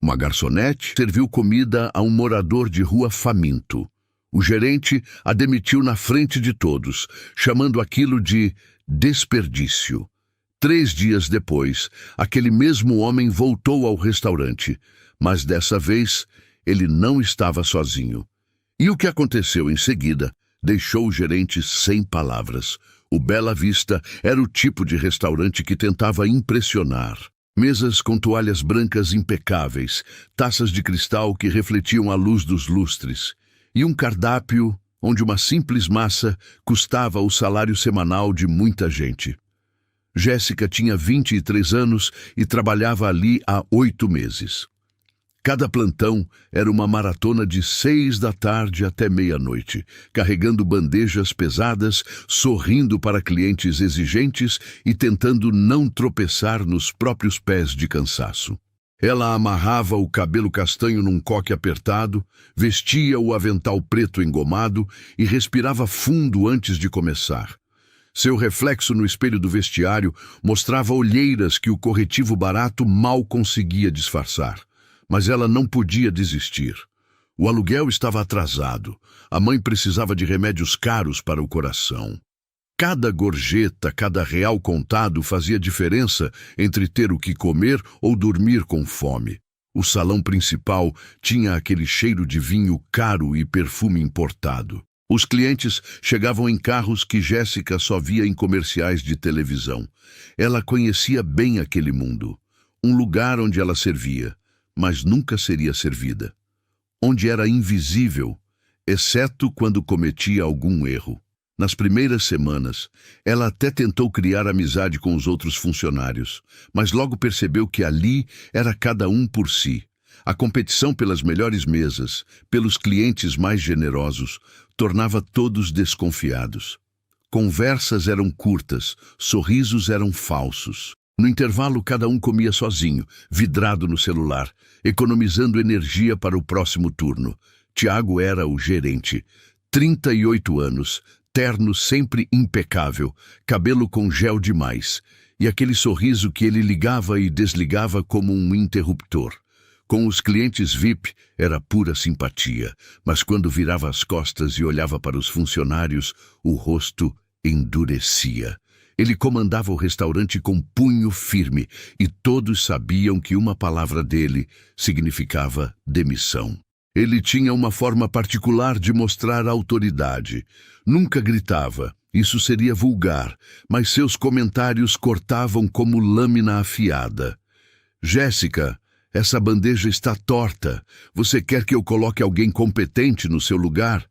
Uma garçonete serviu comida a um morador de rua faminto. O gerente a demitiu na frente de todos, chamando aquilo de desperdício. 3 dias depois, aquele mesmo homem voltou ao restaurante, mas dessa vez ele não estava sozinho. E o que aconteceu em seguida deixou o gerente sem palavras. O Bela Vista era o tipo de restaurante que tentava impressionar. Mesas com toalhas brancas impecáveis, taças de cristal que refletiam a luz dos lustres, e um cardápio onde uma simples massa custava o salário semanal de muita gente. Jéssica tinha 23 anos e trabalhava ali há 8 meses. Cada plantão era uma maratona de 6 da tarde até meia-noite, carregando bandejas pesadas, sorrindo para clientes exigentes e tentando não tropeçar nos próprios pés de cansaço. Ela amarrava o cabelo castanho num coque apertado, vestia o avental preto engomado e respirava fundo antes de começar. Seu reflexo no espelho do vestiário mostrava olheiras que o corretivo barato mal conseguia disfarçar. Mas ela não podia desistir. O aluguel estava atrasado. A mãe precisava de remédios caros para o coração. Cada gorjeta, cada real contado fazia diferença entre ter o que comer ou dormir com fome. O salão principal tinha aquele cheiro de vinho caro e perfume importado. Os clientes chegavam em carros que Jéssica só via em comerciais de televisão. Ela conhecia bem aquele mundo. Um lugar onde ela servia, mas nunca seria servida. Onde era invisível, exceto quando cometia algum erro. Nas primeiras semanas, ela até tentou criar amizade com os outros funcionários, mas logo percebeu que ali era cada um por si. A competição pelas melhores mesas, pelos clientes mais generosos, tornava todos desconfiados. Conversas eram curtas, sorrisos eram falsos. No intervalo, cada um comia sozinho, vidrado no celular, economizando energia para o próximo turno. Tiago era o gerente. 38 anos, terno sempre impecável, cabelo com gel demais, e aquele sorriso que ele ligava e desligava como um interruptor. Com os clientes VIP, era pura simpatia, mas quando virava as costas e olhava para os funcionários, o rosto endurecia. Ele comandava o restaurante com punho firme e todos sabiam que uma palavra dele significava demissão. Ele tinha uma forma particular de mostrar autoridade. Nunca gritava, isso seria vulgar, mas seus comentários cortavam como lâmina afiada. Jéssica, essa bandeja está torta. Você quer que eu coloque alguém competente no seu lugar?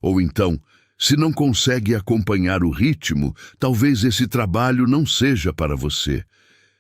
Ou então, se não consegue acompanhar o ritmo, talvez esse trabalho não seja para você.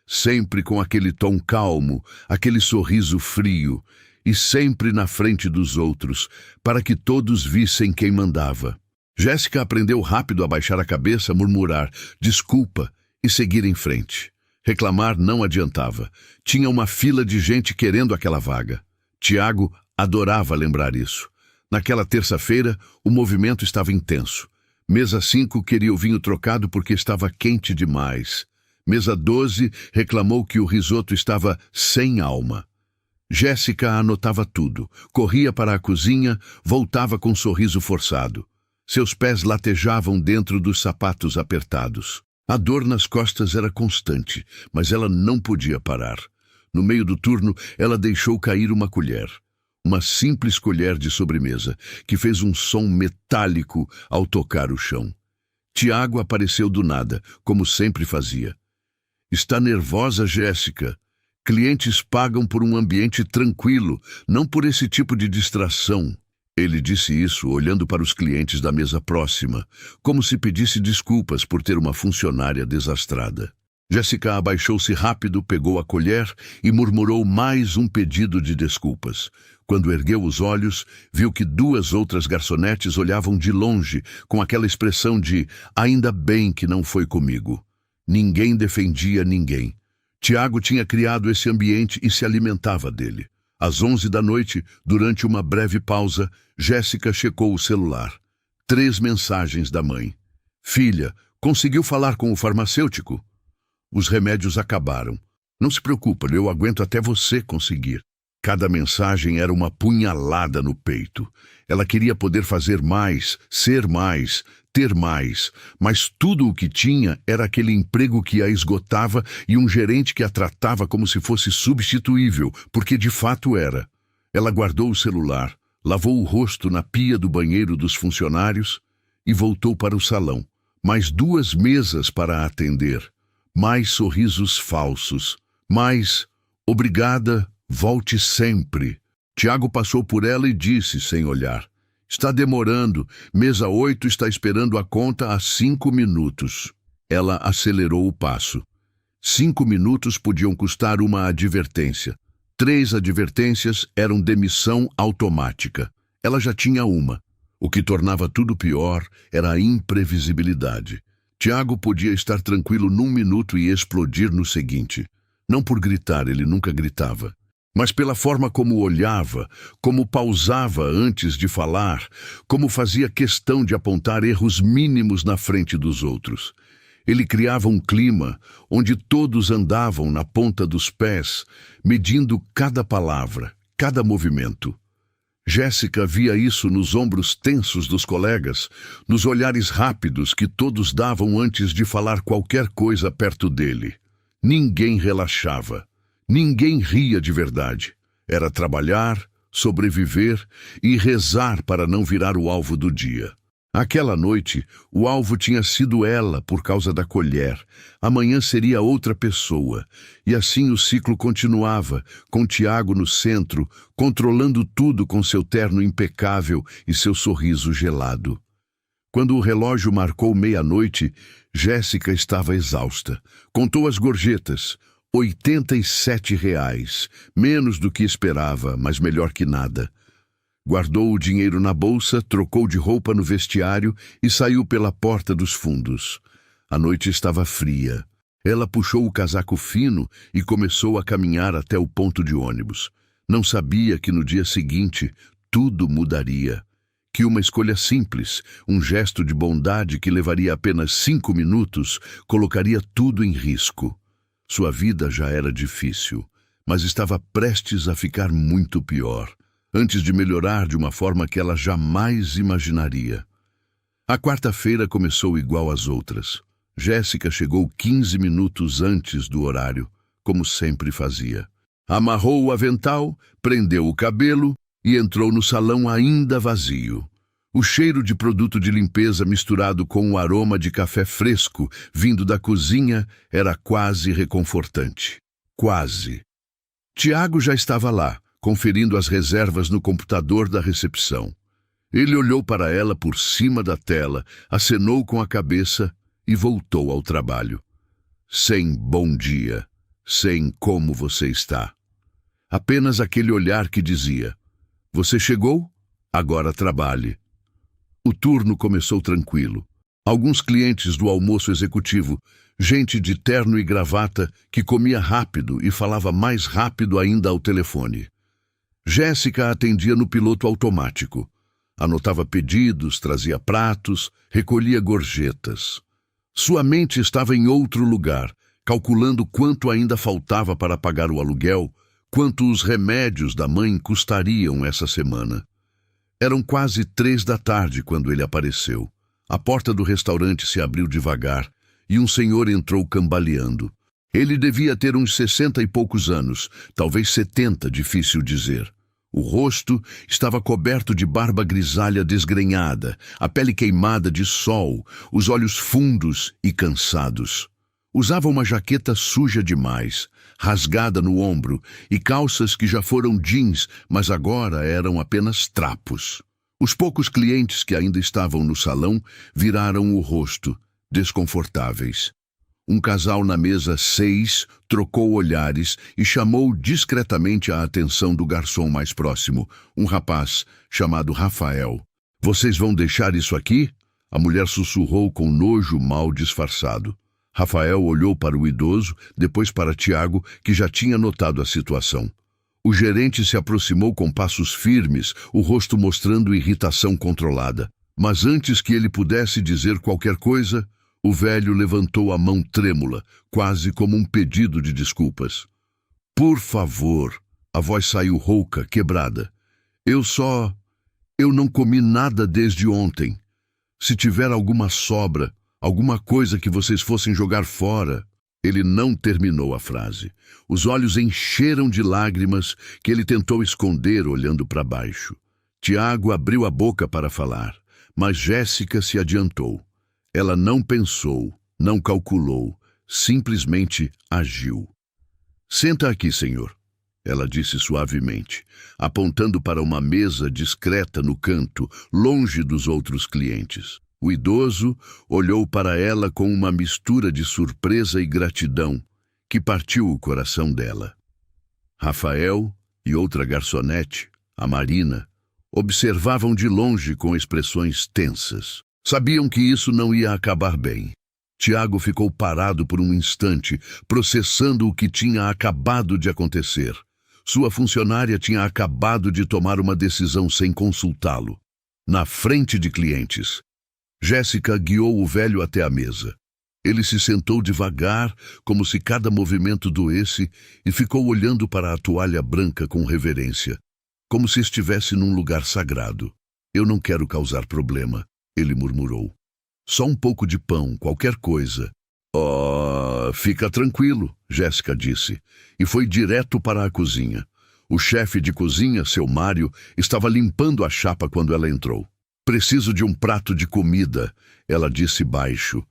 Sempre com aquele tom calmo, aquele sorriso frio, e sempre na frente dos outros, para que todos vissem quem mandava. Jéssica aprendeu rápido a baixar a cabeça, murmurar desculpa e seguir em frente. Reclamar não adiantava. Tinha uma fila de gente querendo aquela vaga. Tiago adorava lembrar isso. Naquela terça-feira, o movimento estava intenso. Mesa 5 queria o vinho trocado porque estava quente demais. Mesa 12 reclamou que o risoto estava sem alma. Jéssica anotava tudo, corria para a cozinha, voltava com um sorriso forçado. Seus pés latejavam dentro dos sapatos apertados. A dor nas costas era constante, mas ela não podia parar. No meio do turno, ela deixou cair uma colher. Uma simples colher de sobremesa, que fez um som metálico ao tocar o chão. Tiago apareceu do nada, como sempre fazia. Está nervosa, Jéssica? Clientes pagam por um ambiente tranquilo, não por esse tipo de distração. Ele disse isso olhando para os clientes da mesa próxima, como se pedisse desculpas por ter uma funcionária desastrada. Jéssica abaixou-se rápido, pegou a colher e murmurou mais um pedido de desculpas. Quando ergueu os olhos, viu que 2 outras garçonetes olhavam de longe, com aquela expressão de ainda bem que não foi comigo. Ninguém defendia ninguém. Tiago tinha criado esse ambiente e se alimentava dele. Às 11 da noite, durante uma breve pausa, Jéssica checou o celular. 3 mensagens da mãe. Filha, conseguiu falar com o farmacêutico? Os remédios acabaram. Não se preocupe, eu aguento até você conseguir. Cada mensagem era uma punhalada no peito. Ela queria poder fazer mais, ser mais, ter mais, mas tudo o que tinha era aquele emprego que a esgotava e um gerente que a tratava como se fosse substituível, porque de fato era. Ela guardou o celular, lavou o rosto na pia do banheiro dos funcionários e voltou para o salão. Mais 2 mesas para atender, mais sorrisos falsos, mais "obrigada, volte sempre". Tiago passou por ela e disse, sem olhar: "Está demorando, mesa 8 está esperando a conta há 5 minutos. Ela acelerou o passo. 5 minutos podiam custar uma advertência. 3 advertências eram demissão automática. Ela já tinha uma. O que tornava tudo pior era a imprevisibilidade. Tiago podia estar tranquilo num minuto e explodir no seguinte. Não por gritar, ele nunca gritava, mas pela forma como olhava, como pausava antes de falar, como fazia questão de apontar erros mínimos na frente dos outros. Ele criava um clima onde todos andavam na ponta dos pés, medindo cada palavra, cada movimento. Jéssica via isso nos ombros tensos dos colegas, nos olhares rápidos que todos davam antes de falar qualquer coisa perto dele. Ninguém relaxava. Ninguém ria de verdade. Era trabalhar, sobreviver e rezar para não virar o alvo do dia. Aquela noite, o alvo tinha sido ela por causa da colher. Amanhã seria outra pessoa. E assim o ciclo continuava, com Tiago no centro, controlando tudo com seu terno impecável e seu sorriso gelado. Quando o relógio marcou 00:30, Jéssica estava exausta. Contou as gorjetas. R$ 87, menos do que esperava, mas melhor que nada. Guardou o dinheiro na bolsa, trocou de roupa no vestiário e saiu pela porta dos fundos. A noite estava fria. Ela puxou o casaco fino e começou a caminhar até o ponto de ônibus. Não sabia que no dia seguinte tudo mudaria. Que uma escolha simples, um gesto de bondade que levaria apenas 5 minutos, colocaria tudo em risco. Sua vida já era difícil, mas estava prestes a ficar muito pior, antes de melhorar de uma forma que ela jamais imaginaria. A quarta-feira começou igual às outras. Jéssica chegou 15 minutos antes do horário, como sempre fazia. Amarrou o avental, prendeu o cabelo e entrou no salão ainda vazio. O cheiro de produto de limpeza misturado com o aroma de café fresco vindo da cozinha era quase reconfortante. Quase. Tiago já estava lá, conferindo as reservas no computador da recepção. Ele olhou para ela por cima da tela, acenou com a cabeça e voltou ao trabalho. Sem bom dia, sem como você está. Apenas aquele olhar que dizia: "Você chegou? Agora trabalhe." O turno começou tranquilo. Alguns clientes do almoço executivo, gente de terno e gravata que comia rápido e falava mais rápido ainda ao telefone. Jéssica atendia no piloto automático. Anotava pedidos, trazia pratos, recolhia gorjetas. Sua mente estava em outro lugar, calculando quanto ainda faltava para pagar o aluguel, quanto os remédios da mãe custariam essa semana. Eram quase 3 da tarde quando ele apareceu. A porta do restaurante se abriu devagar e um senhor entrou cambaleando. Ele devia ter uns 60 e poucos anos, talvez 70, difícil dizer. O rosto estava coberto de barba grisalha desgrenhada, a pele queimada de sol, os olhos fundos e cansados. Usava uma jaqueta suja demais, rasgada no ombro, e calças que já foram jeans, mas agora eram apenas trapos. Os poucos clientes que ainda estavam no salão viraram o rosto, desconfortáveis. Um casal na mesa 6 trocou olhares e chamou discretamente a atenção do garçom mais próximo, um rapaz chamado Rafael. "Vocês vão deixar isso aqui?" A mulher sussurrou com nojo mal disfarçado. Rafael olhou para o idoso, depois para Tiago, que já tinha notado a situação. O gerente se aproximou com passos firmes, o rosto mostrando irritação controlada. Mas antes que ele pudesse dizer qualquer coisa, o velho levantou a mão trêmula, quase como um pedido de desculpas. "Por favor, A voz saiu rouca, quebrada. Eu não comi nada desde ontem. Se tiver alguma sobra, alguma coisa que vocês fossem jogar fora... Ele não terminou a frase. Os olhos encheram de lágrimas que ele tentou esconder olhando para baixo. Tiago abriu a boca para falar, mas Jéssica se adiantou. Ela não pensou, não calculou, simplesmente agiu. Senta aqui, senhor, ela disse suavemente, apontando para uma mesa discreta no canto, longe dos outros clientes. O idoso olhou para ela com uma mistura de surpresa e gratidão que partiu o coração dela. Rafael e outra garçonete, a Marina, observavam de longe com expressões tensas. Sabiam que isso não ia acabar bem. Tiago ficou parado por um instante, processando o que tinha acabado de acontecer. Sua funcionária tinha acabado de tomar uma decisão sem consultá-lo. Na frente de clientes, Jéssica guiou o velho até a mesa. Ele se sentou devagar, como se cada movimento doesse, e ficou olhando para a toalha branca com reverência, como se estivesse num lugar sagrado. Eu não quero causar problema, ele murmurou. Só um pouco de pão, qualquer coisa. Oh, fica tranquilo, Jéssica disse, e foi direto para a cozinha. O chefe de cozinha, seu Mário, estava limpando a chapa quando ela entrou. Preciso de um prato de comida, ela disse baixo.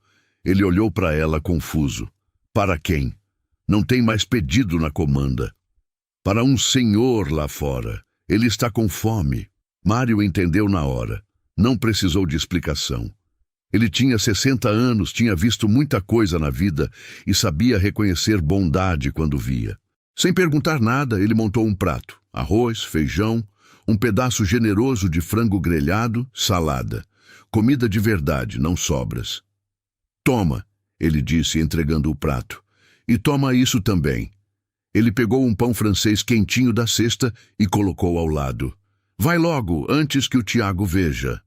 Ele olhou para ela confuso. Para quem? Não tem mais pedido na comanda. Para um senhor lá fora. Ele está com fome. Mário entendeu na hora. Não precisou de explicação. Ele tinha 60 anos, tinha visto muita coisa na vida e sabia reconhecer bondade quando via. Sem perguntar nada, ele montou um prato. Arroz, feijão, um pedaço generoso de frango grelhado, salada. Comida de verdade, não sobras. Toma, ele disse, entregando o prato. E toma isso também. Ele pegou um pão francês quentinho da cesta e colocou ao lado. Vai logo, antes que o Tiago veja.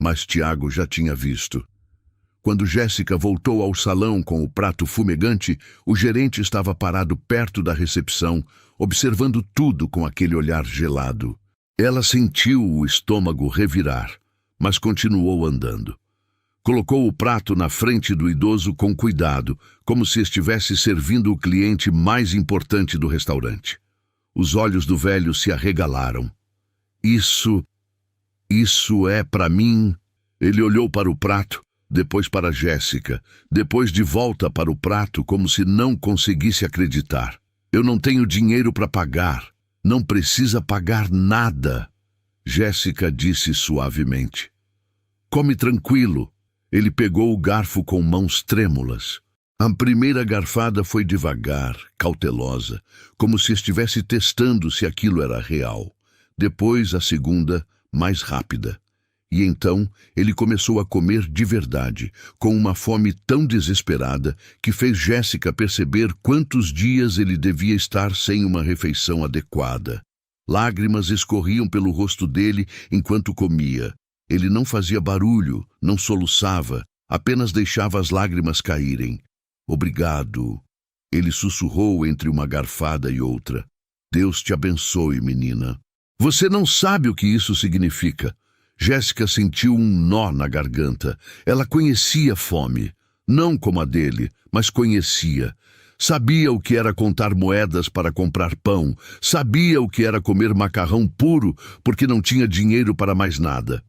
Mas Tiago já tinha visto. Quando Jéssica voltou ao salão com o prato fumegante, o gerente estava parado perto da recepção, observando tudo com aquele olhar gelado. Ela sentiu o estômago revirar, mas continuou andando. Colocou o prato na frente do idoso com cuidado, como se estivesse servindo o cliente mais importante do restaurante. Os olhos do velho se arregalaram. Isso é para mim? Ele olhou para o prato, depois para Jéssica, depois de volta para o prato como se não conseguisse acreditar. Eu não tenho dinheiro para pagar. Não precisa pagar nada, Jéssica disse suavemente. Come tranquilo. Ele pegou o garfo com mãos trêmulas. A primeira garfada foi devagar, cautelosa, como se estivesse testando se aquilo era real. Depois a segunda, mais rápida. E então ele começou a comer de verdade, com uma fome tão desesperada que fez Jéssica perceber quantos dias ele devia estar sem uma refeição adequada. Lágrimas escorriam pelo rosto dele enquanto comia. Ele não fazia barulho, não soluçava, apenas deixava as lágrimas caírem. Obrigado, ele sussurrou entre uma garfada e outra. Deus te abençoe, menina. Você não sabe o que isso significa. Jéssica sentiu um nó na garganta. Ela conhecia fome, não como a dele, mas conhecia. Sabia o que era contar moedas para comprar pão, sabia o que era comer macarrão puro porque não tinha dinheiro para mais nada.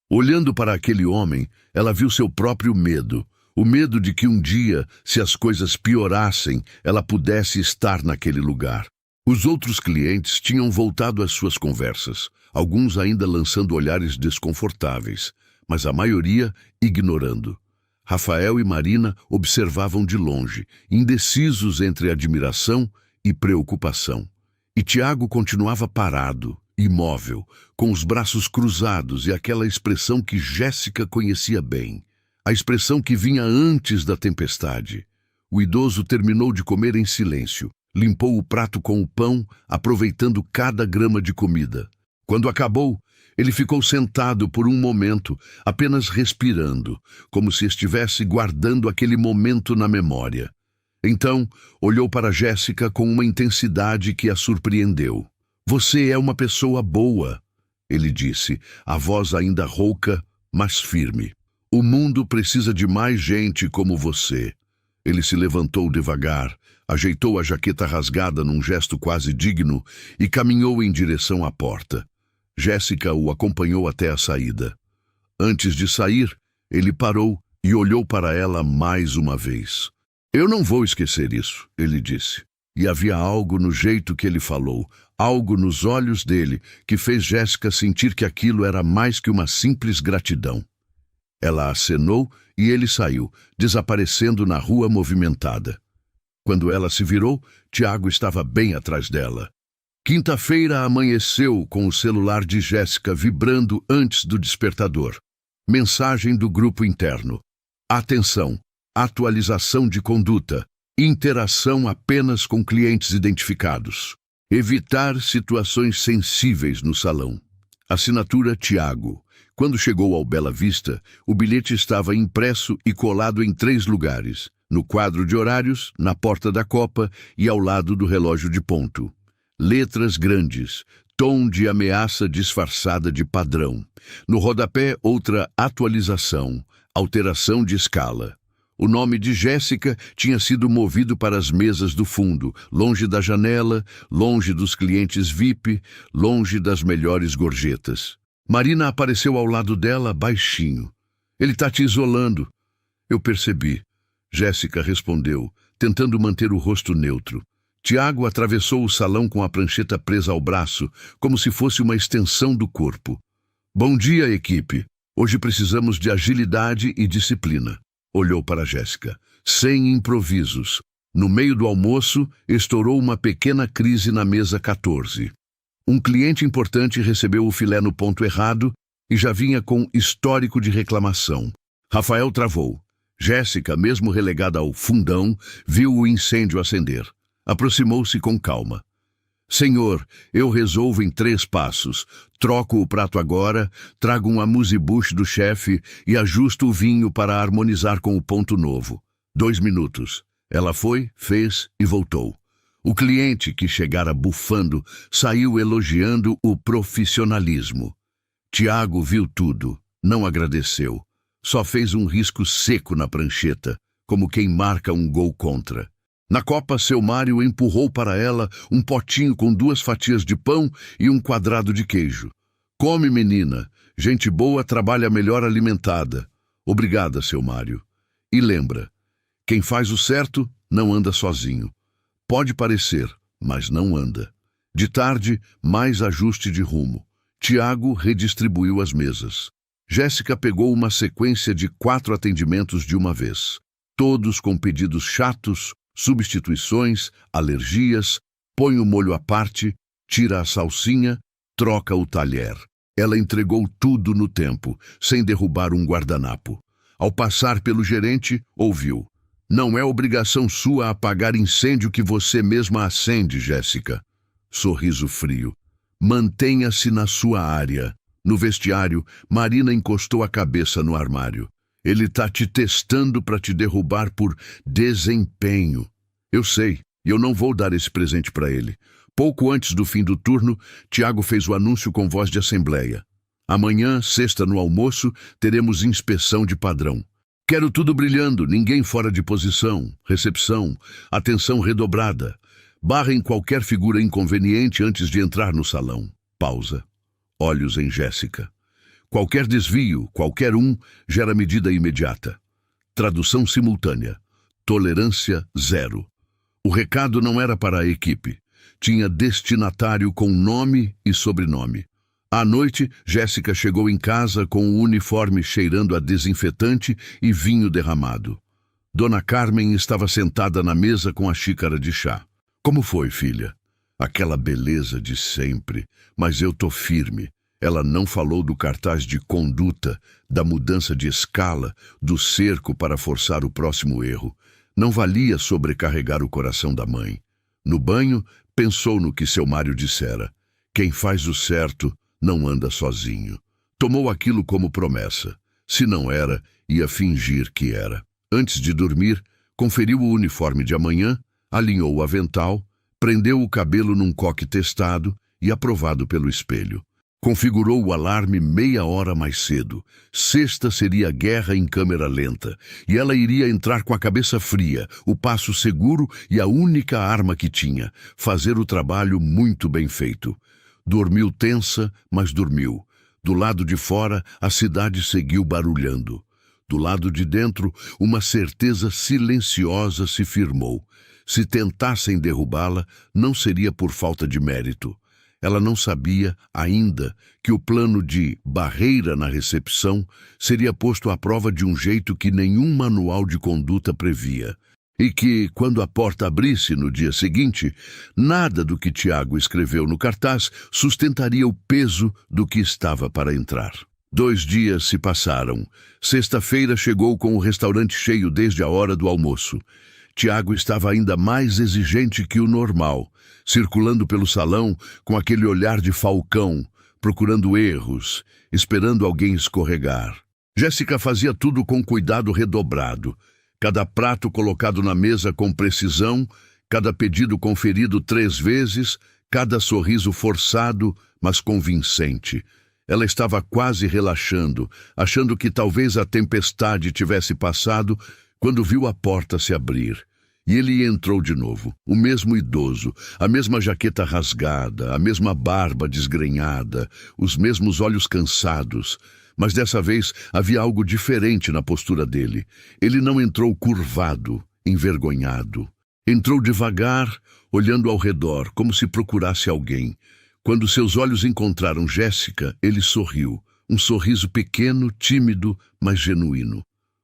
Olhando para aquele homem, ela viu seu próprio medo, o medo de que um dia, se as coisas piorassem, ela pudesse estar naquele lugar. Os outros clientes tinham voltado às suas conversas, alguns ainda lançando olhares desconfortáveis, mas a maioria ignorando. Rafael e Marina observavam de longe, indecisos entre admiração e preocupação. E Tiago continuava parado, imóvel, com os braços cruzados e aquela expressão que Jéssica conhecia bem, a expressão que vinha antes da tempestade. O idoso terminou de comer em silêncio, limpou o prato com o pão, aproveitando cada grama de comida. Quando acabou, ele ficou sentado por um momento, apenas respirando, como se estivesse guardando aquele momento na memória. Então, olhou para Jéssica com uma intensidade que a surpreendeu. Você é uma pessoa boa, ele disse, a voz ainda rouca, mas firme. O mundo precisa de mais gente como você. Ele se levantou devagar, ajeitou a jaqueta rasgada num gesto quase digno e caminhou em direção à porta. Jéssica o acompanhou até a saída. Antes de sair, ele parou e olhou para ela mais uma vez. Eu não vou esquecer isso, ele disse. E havia algo no jeito que ele falou, algo nos olhos dele, que fez Jéssica sentir que aquilo era mais que uma simples gratidão. Ela acenou e ele saiu, desaparecendo na rua movimentada. Quando ela se virou, Tiago estava bem atrás dela. Quinta-feira amanheceu com o celular de Jéssica vibrando antes do despertador. Mensagem do grupo interno. Atenção, atualização de conduta, interação apenas com clientes identificados. Evitar situações sensíveis no salão. Assinatura Tiago. Quando chegou ao Bela Vista, o bilhete estava impresso e colado em 3 lugares, no quadro de horários, na porta da copa e ao lado do relógio de ponto. Letras grandes, tom de ameaça disfarçada de padrão. No rodapé, outra atualização, alteração de escala. O nome de Jéssica tinha sido movido para as mesas do fundo, longe da janela, longe dos clientes VIP, longe das melhores gorjetas. Marina apareceu ao lado dela, baixinho. Ele está te isolando. Eu percebi. Jéssica respondeu, tentando manter o rosto neutro. Tiago atravessou o salão com a prancheta presa ao braço, como se fosse uma extensão do corpo. Bom dia, equipe. Hoje precisamos de agilidade e disciplina. Olhou para Jéssica. Sem improvisos. No meio do almoço, estourou uma pequena crise na mesa 14. Um cliente importante recebeu o filé no ponto errado e já vinha com histórico de reclamação. Rafael travou. Jéssica, mesmo relegada ao fundão, viu o incêndio acender. Aproximou-se com calma. Senhor, eu resolvo em 3 passos. Troco o prato agora, trago um amuse-bouche do chefe e ajusto o vinho para harmonizar com o ponto novo. 2 minutos. Ela foi, fez e voltou. O cliente, que chegara bufando, saiu elogiando o profissionalismo. Tiago viu tudo, não agradeceu. Só fez um risco seco na prancheta, como quem marca um gol contra. Na copa, seu Mário empurrou para ela um potinho com 2 fatias de pão e um quadrado de queijo. Come, menina. Gente boa trabalha melhor alimentada. Obrigada, seu Mário. E lembra, quem faz o certo não anda sozinho. Pode parecer, mas não anda. De tarde, mais ajuste de rumo. Tiago redistribuiu as mesas. Jéssica pegou uma sequência de 4 atendimentos de uma vez. Todos com pedidos chatos, substituições, alergias, põe o molho à parte, tira a salsinha, troca o talher. Ela entregou tudo no tempo, sem derrubar um guardanapo. Ao passar pelo gerente, ouviu. Não é obrigação sua apagar incêndio que você mesma acende, Jéssica. Sorriso frio. Mantenha-se na sua área. No vestiário, Marina encostou a cabeça no armário. Ele tá te testando para te derrubar por desempenho. Eu sei, e eu não vou dar esse presente para ele. Pouco antes do fim do turno, Tiago fez o anúncio com voz de assembleia. Amanhã, sexta no almoço, teremos inspeção de padrão. Quero tudo brilhando, ninguém fora de posição, recepção, atenção redobrada. Barrem qualquer figura inconveniente antes de entrar no salão. Pausa. Olhos em Jéssica. Qualquer desvio, qualquer um, gera medida imediata. Tradução simultânea. Tolerância 0. O recado não era para a equipe. Tinha destinatário com nome e sobrenome. À noite, Jéssica chegou em casa com o uniforme cheirando a desinfetante e vinho derramado. Dona Carmen estava sentada na mesa com a xícara de chá. Como foi, filha? Aquela beleza de sempre, mas eu tô firme. Ela não falou do cartaz de conduta, da mudança de escala, do cerco para forçar o próximo erro. Não valia sobrecarregar o coração da mãe. No banho, pensou no que seu Mário dissera. Quem faz o certo não anda sozinho. Tomou aquilo como promessa. Se não era, ia fingir que era. Antes de dormir, conferiu o uniforme de amanhã, alinhou o avental, prendeu o cabelo num coque testado e aprovado pelo espelho. Configurou o alarme meia hora mais cedo. Sexta seria guerra em câmera lenta, e ela iria entrar com a cabeça fria, o passo seguro e a única arma que tinha, fazer o trabalho muito bem feito. Dormiu tensa, mas dormiu. Do lado de fora, a cidade seguiu barulhando. Do lado de dentro, uma certeza silenciosa se firmou. Se tentassem derrubá-la, não seria por falta de mérito. Ela não sabia, ainda, que o plano de barreira na recepção seria posto à prova de um jeito que nenhum manual de conduta previa. E que, quando a porta abrisse no dia seguinte, nada do que Tiago escreveu no cartaz sustentaria o peso do que estava para entrar. 2 dias se passaram. Sexta-feira chegou com o restaurante cheio desde a hora do almoço. Tiago estava ainda mais exigente que o normal, circulando pelo salão com aquele olhar de falcão, procurando erros, esperando alguém escorregar. Jéssica fazia tudo com cuidado redobrado. Cada prato colocado na mesa com precisão, cada pedido conferido 3 vezes, cada sorriso forçado, mas convincente. Ela estava quase relaxando, achando que talvez a tempestade tivesse passado, quando viu a porta se abrir. E ele entrou de novo, o mesmo idoso, a mesma jaqueta rasgada, a mesma barba desgrenhada, os mesmos olhos cansados. Mas dessa vez havia algo diferente na postura dele. Ele não entrou curvado, envergonhado. Entrou devagar, olhando ao redor, como se procurasse alguém. Quando seus olhos encontraram Jéssica, ele sorriu. Um sorriso pequeno, tímido, mas genuíno.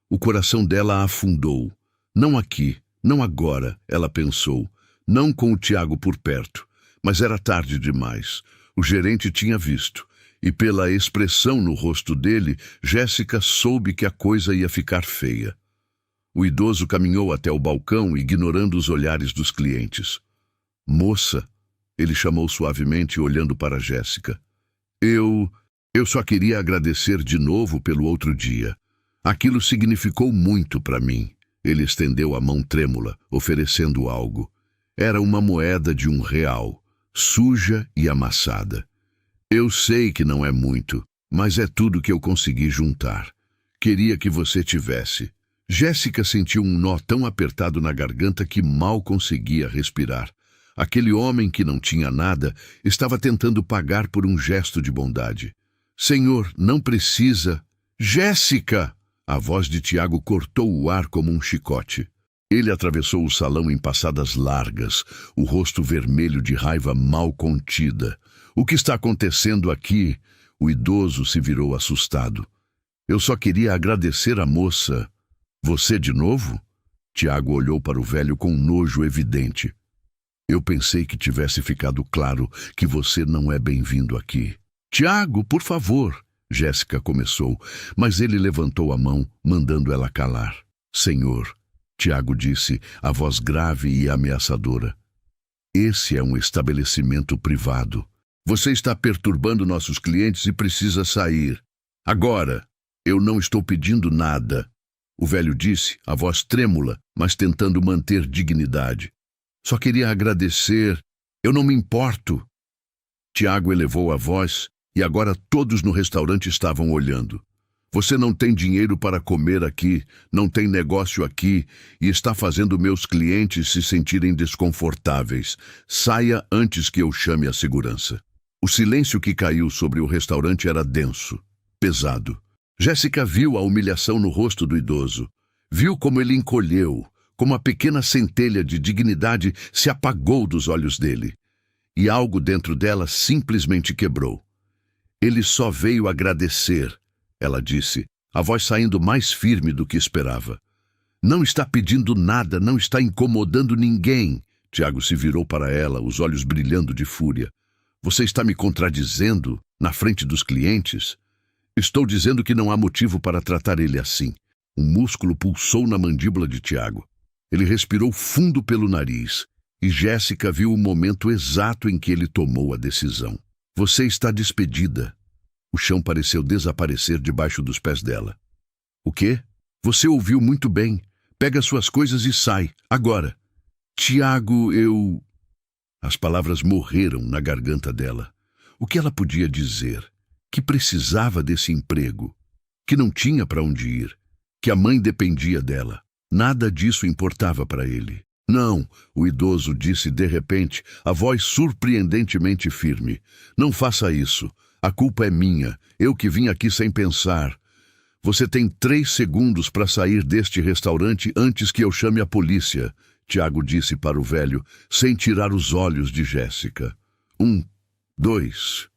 O coração dela afundou. Não aqui, não agora, ela pensou. Não com o Tiago por perto. Mas era tarde demais. O gerente tinha visto. E pela expressão no rosto dele, Jéssica soube que a coisa ia ficar feia. O idoso caminhou até o balcão, ignorando os olhares dos clientes. "Moça", ele chamou suavemente, olhando para Jéssica. Eu só queria agradecer de novo pelo outro dia. Aquilo significou muito para mim." Ele estendeu a mão trêmula, oferecendo algo. Era uma moeda de R$1, suja e amassada. "Eu sei que não é muito, mas é tudo que eu consegui juntar. Queria que você tivesse." Jéssica sentiu um nó tão apertado na garganta que mal conseguia respirar. Aquele homem que não tinha nada estava tentando pagar por um gesto de bondade. "Senhor, não precisa." "Jéssica!" A voz de Tiago cortou o ar como um chicote. Ele atravessou o salão em passadas largas, o rosto vermelho de raiva mal contida. "O que está acontecendo aqui?" O idoso se virou assustado. "Eu só queria agradecer a moça." "Você de novo?" Tiago olhou para o velho com nojo evidente. "Eu pensei que tivesse ficado claro que você não é bem-vindo aqui." "Tiago, por favor," Jéssica começou, mas ele levantou a mão, mandando ela calar. "Senhor," Tiago disse, a voz grave e ameaçadora. "Esse é um estabelecimento privado. Você está perturbando nossos clientes e precisa sair. Agora." "Eu não estou pedindo nada," o velho disse, a voz trêmula, mas tentando manter dignidade. "Só queria agradecer. Eu não me importo." Tiago elevou a voz e agora todos no restaurante estavam olhando. "Você não tem dinheiro para comer aqui, não tem negócio aqui e está fazendo meus clientes se sentirem desconfortáveis. Saia antes que eu chame a segurança." O silêncio que caiu sobre o restaurante era denso, pesado. Jéssica viu a humilhação no rosto do idoso. Viu como ele encolheu, como a pequena centelha de dignidade se apagou dos olhos dele. E algo dentro dela simplesmente quebrou. "Ele só veio agradecer," ela disse, a voz saindo mais firme do que esperava. "Não está pedindo nada, não está incomodando ninguém." Tiago se virou para ela, os olhos brilhando de fúria. "Você está me contradizendo na frente dos clientes?" "Estou dizendo que não há motivo para tratar ele assim." Um músculo pulsou na mandíbula de Tiago. Ele respirou fundo pelo nariz, e Jéssica viu o momento exato em que ele tomou a decisão. "Você está despedida." O chão pareceu desaparecer debaixo dos pés dela. "O quê?" "Você ouviu muito bem. Pega suas coisas e sai, agora. Tiago, eu... As palavras morreram na garganta dela. O que ela podia dizer? Que precisava desse emprego, que não tinha para onde ir, que a mãe dependia dela. Nada disso importava para ele. Não, o idoso disse de repente, a voz surpreendentemente firme. Não faça isso. A culpa é minha. Eu que vim aqui sem pensar. Você tem 3 segundos para sair deste restaurante antes que eu chame a polícia, Tiago disse para o velho, sem tirar os olhos de Jéssica. 1, 2...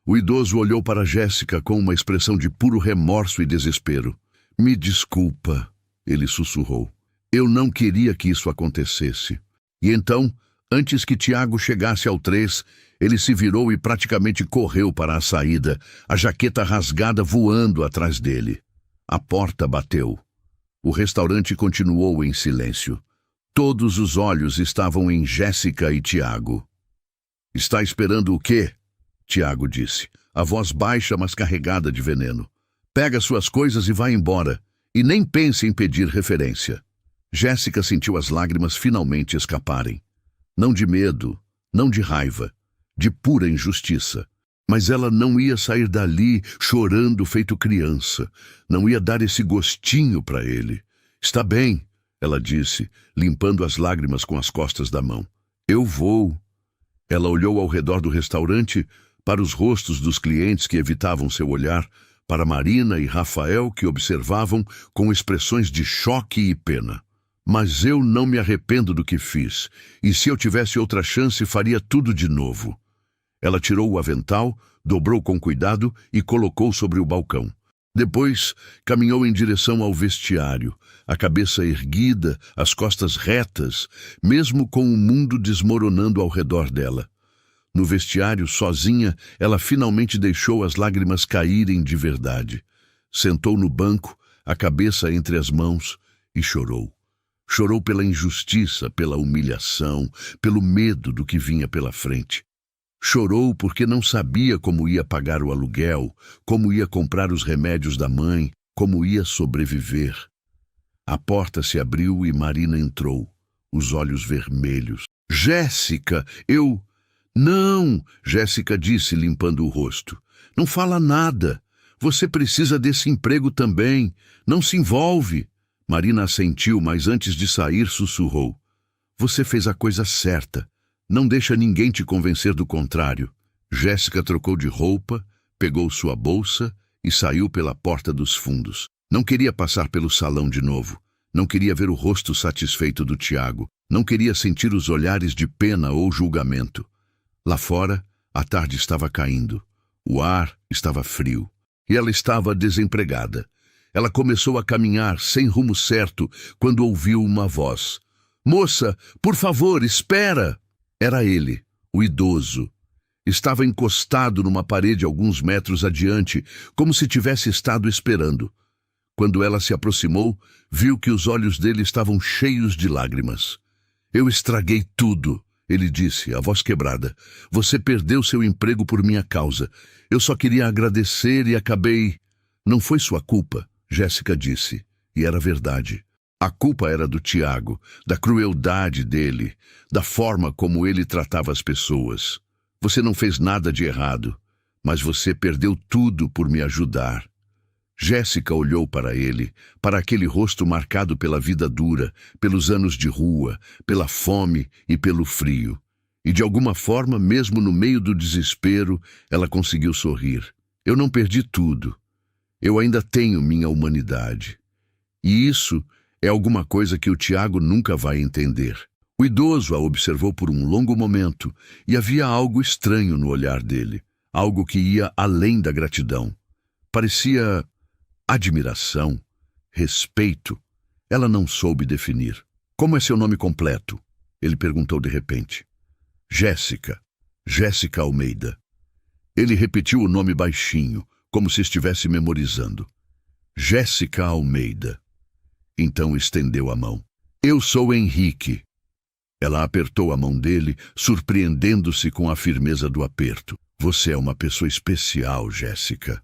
O idoso olhou para Jéssica com uma expressão de puro remorso e desespero. Me desculpa, ele sussurrou. Eu não queria que isso acontecesse. E então, antes que Tiago chegasse ao 3, ele se virou e praticamente correu para a saída, a jaqueta rasgada voando atrás dele. A porta bateu. O restaurante continuou em silêncio. Todos os olhos estavam em Jéssica e Tiago. Está esperando o quê? Tiago disse, a voz baixa mas carregada de veneno. Pega suas coisas e vá embora. E nem pense em pedir referência. Jéssica sentiu as lágrimas finalmente escaparem. Não de medo, não de raiva, de pura injustiça. Mas ela não ia sair dali chorando feito criança. Não ia dar esse gostinho para ele. Está bem, ela disse, limpando as lágrimas com as costas da mão. Eu vou. Ela olhou ao redor do restaurante, para os rostos dos clientes que evitavam seu olhar, para Marina e Rafael que observavam com expressões de choque e pena. Mas eu não me arrependo do que fiz, e se eu tivesse outra chance faria tudo de novo. Ela tirou o avental, dobrou com cuidado e colocou sobre o balcão. Depois, caminhou em direção ao vestiário, a cabeça erguida, as costas retas, mesmo com o mundo desmoronando ao redor dela. No vestiário, sozinha, ela finalmente deixou as lágrimas caírem de verdade. Sentou no banco, a cabeça entre as mãos, e chorou. Chorou pela injustiça, pela humilhação, pelo medo do que vinha pela frente. Chorou porque não sabia como ia pagar o aluguel, como ia comprar os remédios da mãe, como ia sobreviver. A porta se abriu e Marina entrou, os olhos vermelhos. Jéssica, eu... Não, Jéssica disse, limpando o rosto. Não fala nada. Você precisa desse emprego também. Não se envolve. Marina assentiu, mas antes de sair sussurrou. Você fez a coisa certa. Não deixa ninguém te convencer do contrário. Jéssica trocou de roupa, pegou sua bolsa e saiu pela porta dos fundos. Não queria passar pelo salão de novo. Não queria ver o rosto satisfeito do Tiago. Não queria sentir os olhares de pena ou julgamento. Lá fora, a tarde estava caindo. O ar estava frio. E ela estava desempregada. Ela começou a caminhar sem rumo certo quando ouviu uma voz. Moça, por favor, espera! Era ele, o idoso. Estava encostado numa parede alguns metros adiante, como se tivesse estado esperando. Quando ela se aproximou, viu que os olhos dele estavam cheios de lágrimas. Eu estraguei tudo. Ele disse, a voz quebrada. Você perdeu seu emprego por minha causa. Eu só queria agradecer e acabei... Não foi sua culpa, Jéssica disse. E era verdade. A culpa era do Tiago, da crueldade dele, da forma como ele tratava as pessoas. Você não fez nada de errado, mas você perdeu tudo por me ajudar. Jéssica olhou para ele, para aquele rosto marcado pela vida dura, pelos anos de rua, pela fome e pelo frio. E de alguma forma, mesmo no meio do desespero, ela conseguiu sorrir. Eu não perdi tudo. Eu ainda tenho minha humanidade. E isso é alguma coisa que o Tiago nunca vai entender. O idoso a observou por um longo momento e havia algo estranho no olhar dele, algo que ia além da gratidão. Parecia... admiração, respeito, ela não soube definir. Como é seu nome completo? Ele perguntou de repente. Jéssica, Jéssica Almeida. Ele repetiu o nome baixinho, como se estivesse memorizando. Jéssica Almeida. Então estendeu a mão. Eu sou Henrique. Ela apertou a mão dele, surpreendendo-se com a firmeza do aperto. Você é uma pessoa especial, Jéssica.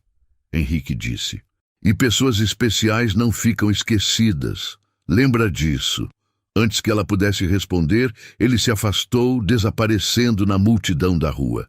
Henrique disse. E pessoas especiais não ficam esquecidas. Lembra disso. Antes que ela pudesse responder, ele se afastou, desaparecendo na multidão da rua.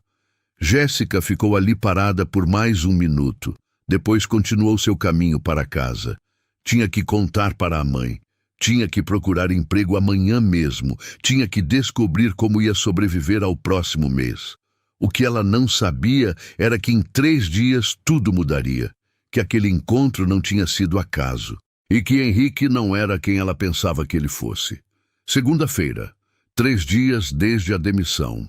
Jéssica ficou ali parada por mais um minuto. Depois continuou seu caminho para casa. Tinha que contar para a mãe. Tinha que procurar emprego amanhã mesmo. Tinha que descobrir como ia sobreviver ao próximo mês. O que ela não sabia era que em 3 dias tudo mudaria. Que aquele encontro não tinha sido acaso. E que Henrique não era quem ela pensava que ele fosse. Segunda-feira, 3 dias desde a demissão.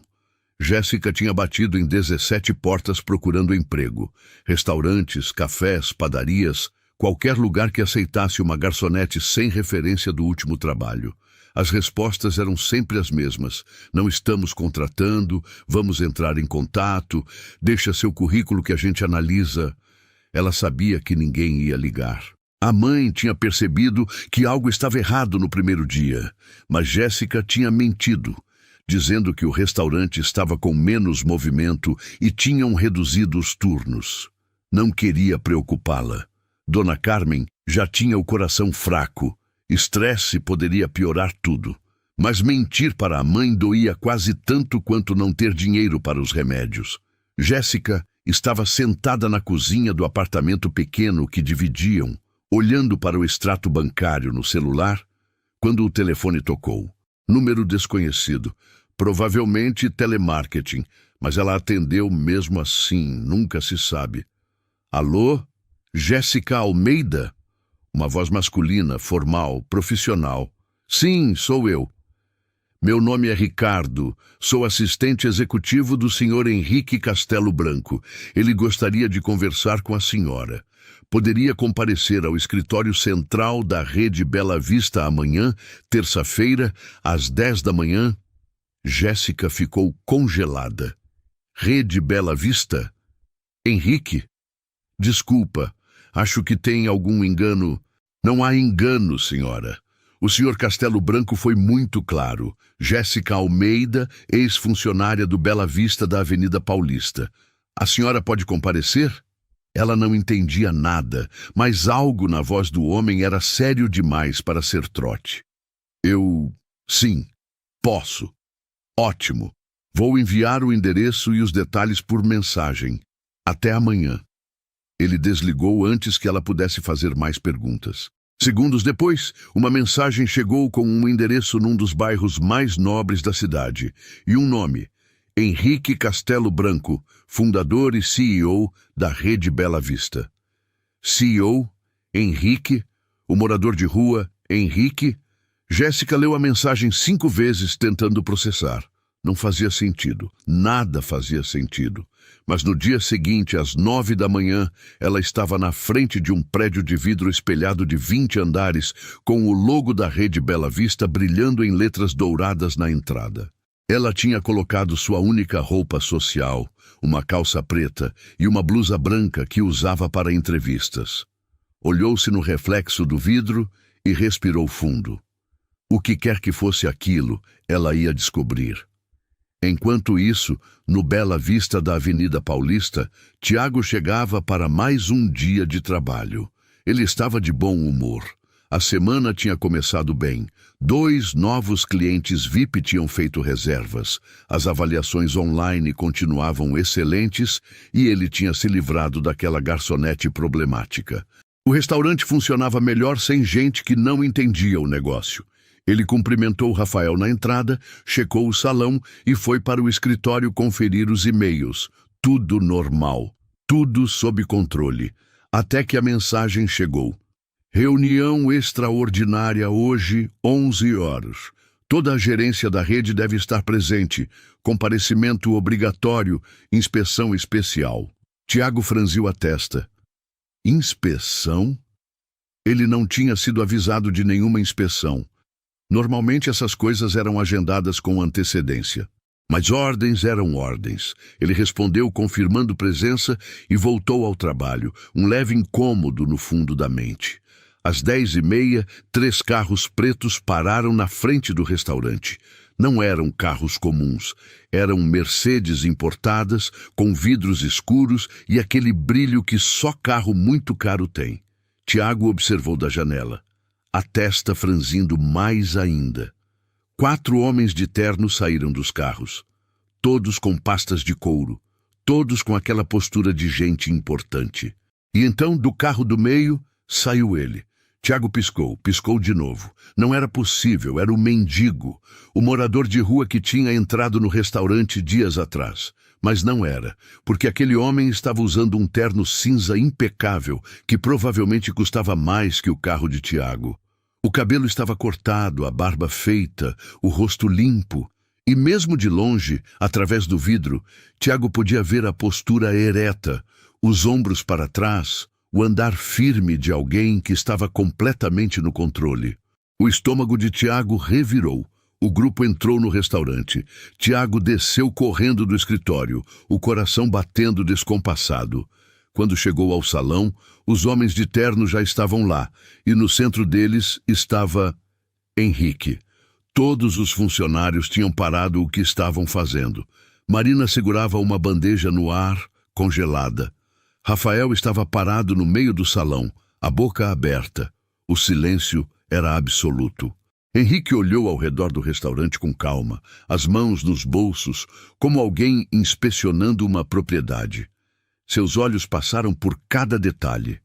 Jéssica tinha batido em 17 portas procurando emprego. Restaurantes, cafés, padarias, qualquer lugar que aceitasse uma garçonete sem referência do último trabalho. As respostas eram sempre as mesmas. Não estamos contratando, vamos entrar em contato, deixa seu currículo que a gente analisa. Ela sabia que ninguém ia ligar. A mãe tinha percebido que algo estava errado no primeiro dia, mas Jéssica tinha mentido, dizendo que o restaurante estava com menos movimento e tinham reduzido os turnos. Não queria preocupá-la. Dona Carmen já tinha o coração fraco. Estresse poderia piorar tudo. Mas mentir para a mãe doía quase tanto quanto não ter dinheiro para os remédios. Jéssica estava sentada na cozinha do apartamento pequeno que dividiam, olhando para o extrato bancário no celular, quando o telefone tocou. Número desconhecido, provavelmente telemarketing, mas ela atendeu mesmo assim, nunca se sabe. Alô? Jéssica Almeida? Uma voz masculina, formal, profissional. Sim, sou eu. Meu nome é Ricardo, sou assistente executivo do Sr. Henrique Castelo Branco. Ele gostaria de conversar com a senhora. Poderia comparecer ao escritório central da Rede Bela Vista amanhã, terça-feira, às 10 da manhã? Jéssica ficou congelada. Rede Bela Vista? Henrique? Desculpa, acho que tem algum engano. Não há engano, senhora. O Sr. Castelo Branco foi muito claro. Jéssica Almeida, ex-funcionária do Bela Vista da Avenida Paulista. A senhora pode comparecer? Ela não entendia nada, mas algo na voz do homem era sério demais para ser trote. Sim, posso. Ótimo. Vou enviar o endereço e os detalhes por mensagem. Até amanhã. Ele desligou antes que ela pudesse fazer mais perguntas. Segundos depois, uma mensagem chegou com um endereço num dos bairros mais nobres da cidade e um nome: Henrique Castelo Branco, fundador e CEO da Rede Bela Vista. CEO? Henrique? O morador de rua? Henrique? Jéssica leu a mensagem 5 vezes tentando processar. Não fazia sentido. Nada fazia sentido. Mas no dia seguinte, às 9 da manhã, ela estava na frente de um prédio de vidro espelhado de 20 andares, com o logo da Rede Bela Vista brilhando em letras douradas na entrada. Ela tinha colocado sua única roupa social, uma calça preta e uma blusa branca que usava para entrevistas. Olhou-se no reflexo do vidro e respirou fundo. O que quer que fosse aquilo, ela ia descobrir. Enquanto isso, no Bela Vista da Avenida Paulista, Tiago chegava para mais um dia de trabalho. Ele estava de bom humor. A semana tinha começado bem. 2 novos clientes VIP tinham feito reservas. As avaliações online continuavam excelentes e ele tinha se livrado daquela garçonete problemática. O restaurante funcionava melhor sem gente que não entendia o negócio. Ele cumprimentou Rafael na entrada, checou o salão e foi para o escritório conferir os e-mails. Tudo normal, tudo sob controle, até que a mensagem chegou. Reunião extraordinária hoje, 11 horas. Toda a gerência da rede deve estar presente. Comparecimento obrigatório, inspeção especial. Tiago franziu a testa. Inspeção? Ele não tinha sido avisado de nenhuma inspeção. Normalmente essas coisas eram agendadas com antecedência. Mas ordens eram ordens. Ele respondeu confirmando presença e voltou ao trabalho, um leve incômodo no fundo da mente. Às 10h30, 3 carros pretos pararam na frente do restaurante. Não eram carros comuns. Eram Mercedes importadas, com vidros escuros e aquele brilho que só carro muito caro tem. Tiago observou da janela. a testa franzindo mais ainda. 4 homens de terno saíram dos carros, todos com pastas de couro, todos com aquela postura de gente importante. E então, do carro do meio, saiu ele. Tiago piscou de novo. Não era possível, era o mendigo, o morador de rua que tinha entrado no restaurante dias atrás. Mas não era, porque aquele homem estava usando um terno cinza impecável, que provavelmente custava mais que o carro de Tiago. O cabelo estava cortado, a barba feita, o rosto limpo. E mesmo de longe, através do vidro, Tiago podia ver a postura ereta, os ombros para trás, o andar firme de alguém que estava completamente no controle. O estômago de Tiago revirou. O grupo entrou no restaurante. Tiago desceu correndo do escritório, o coração batendo descompassado. Quando chegou ao salão, os homens de terno já estavam lá, e no centro deles estava Henrique. Todos os funcionários tinham parado o que estavam fazendo. Marina segurava uma bandeja no ar, congelada. Rafael estava parado no meio do salão, a boca aberta. O silêncio era absoluto. Henrique olhou ao redor do restaurante com calma, as mãos nos bolsos, como alguém inspecionando uma propriedade. Seus olhos passaram por cada detalhe: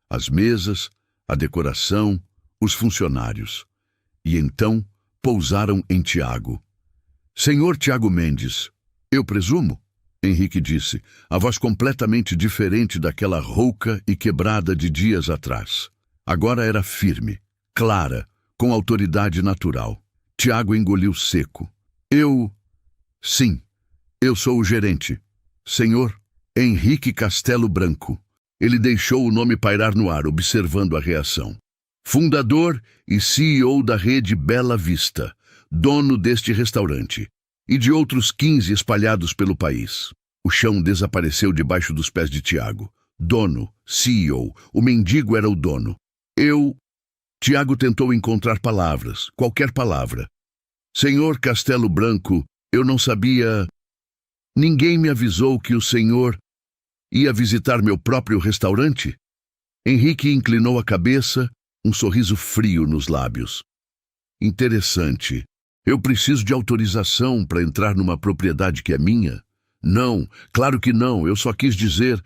as mesas, a decoração, os funcionários. E então pousaram em Tiago. Senhor Tiago Mendes, eu presumo? Henrique disse, a voz completamente diferente daquela rouca e quebrada de dias atrás. Agora era firme, clara, com autoridade natural. Tiago engoliu seco. Sim, eu sou o gerente. Senhor Henrique Castelo Branco. Ele deixou o nome pairar no ar, observando a reação. Fundador e CEO da rede Bela Vista, dono deste restaurante, e de outros 15 espalhados pelo país. O chão desapareceu debaixo dos pés de Tiago. Dono, CEO, o mendigo era o dono. Tiago tentou encontrar palavras, qualquer palavra. Senhor Castelo Branco, eu não sabia... Ninguém me avisou que o senhor ia visitar meu próprio restaurante? Henrique inclinou a cabeça, um sorriso frio nos lábios. Interessante. Eu preciso de autorização para entrar numa propriedade que é minha? Não, claro que não, eu só quis dizer...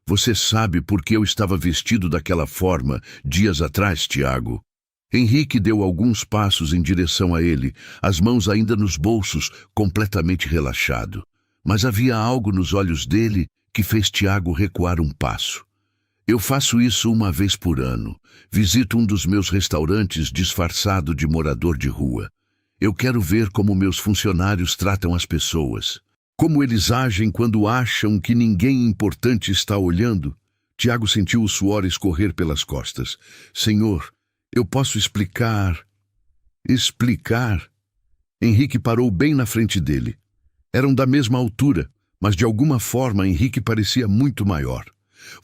Você sabe por que eu estava vestido daquela forma dias atrás, Tiago? Henrique deu alguns passos em direção a ele, as mãos ainda nos bolsos, completamente relaxado. Mas havia algo nos olhos dele que fez Tiago recuar um passo. Eu faço isso uma vez por ano. Visito um dos meus restaurantes disfarçado de morador de rua. Eu quero ver como meus funcionários tratam as pessoas. Como eles agem quando acham que ninguém importante está olhando. Tiago sentiu o suor escorrer pelas costas. Senhor, eu posso explicar... Explicar? Henrique parou bem na frente dele. Eram da mesma altura, mas de alguma forma Henrique parecia muito maior.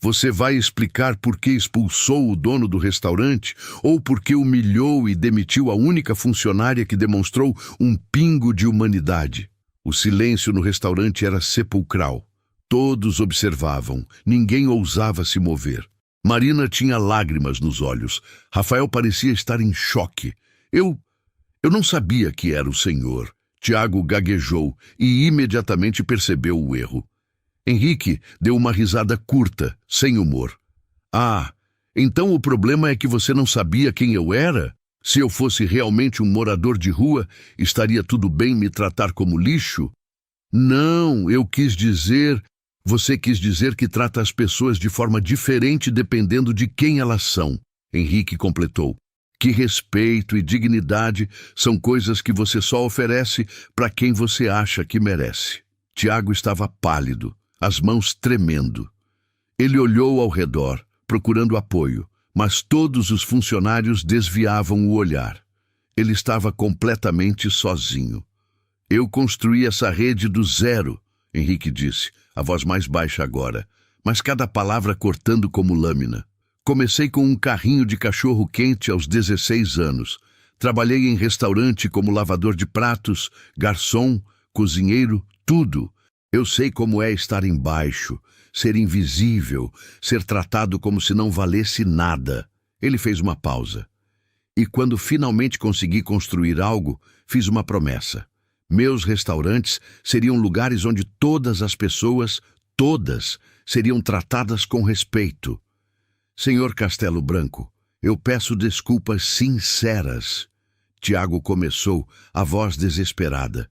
Você vai explicar por que expulsou o dono do restaurante ou por que humilhou e demitiu a única funcionária que demonstrou um pingo de humanidade? O silêncio no restaurante era sepulcral. Todos observavam, ninguém ousava se mover. Marina tinha lágrimas nos olhos. Rafael parecia estar em choque. Eu não sabia que era o senhor. Tiago gaguejou e imediatamente percebeu o erro. Henrique deu uma risada curta, sem humor. Ah, então o problema é que você não sabia quem eu era? Se eu fosse realmente um morador de rua, estaria tudo bem me tratar como lixo? Não, eu quis dizer... Você quis dizer que trata as pessoas de forma diferente dependendo de quem elas são. Henrique completou. Que respeito e dignidade são coisas que você só oferece para quem você acha que merece. Tiago estava pálido, as mãos tremendo. Ele olhou ao redor, procurando apoio. Mas todos os funcionários desviavam o olhar. Ele estava completamente sozinho. Eu construí essa rede do zero, Henrique disse, a voz mais baixa agora, mas cada palavra cortando como lâmina. Comecei com um carrinho de cachorro-quente aos 16 anos. Trabalhei em restaurante como lavador de pratos, garçom, cozinheiro, tudo. Eu sei como é estar embaixo, ser invisível, ser tratado como se não valesse nada. Ele fez uma pausa. E quando finalmente consegui construir algo, fiz uma promessa. Meus restaurantes seriam lugares onde todas as pessoas, todas, seriam tratadas com respeito. Senhor Castelo Branco, eu peço desculpas sinceras. Tiago começou, a voz desesperada.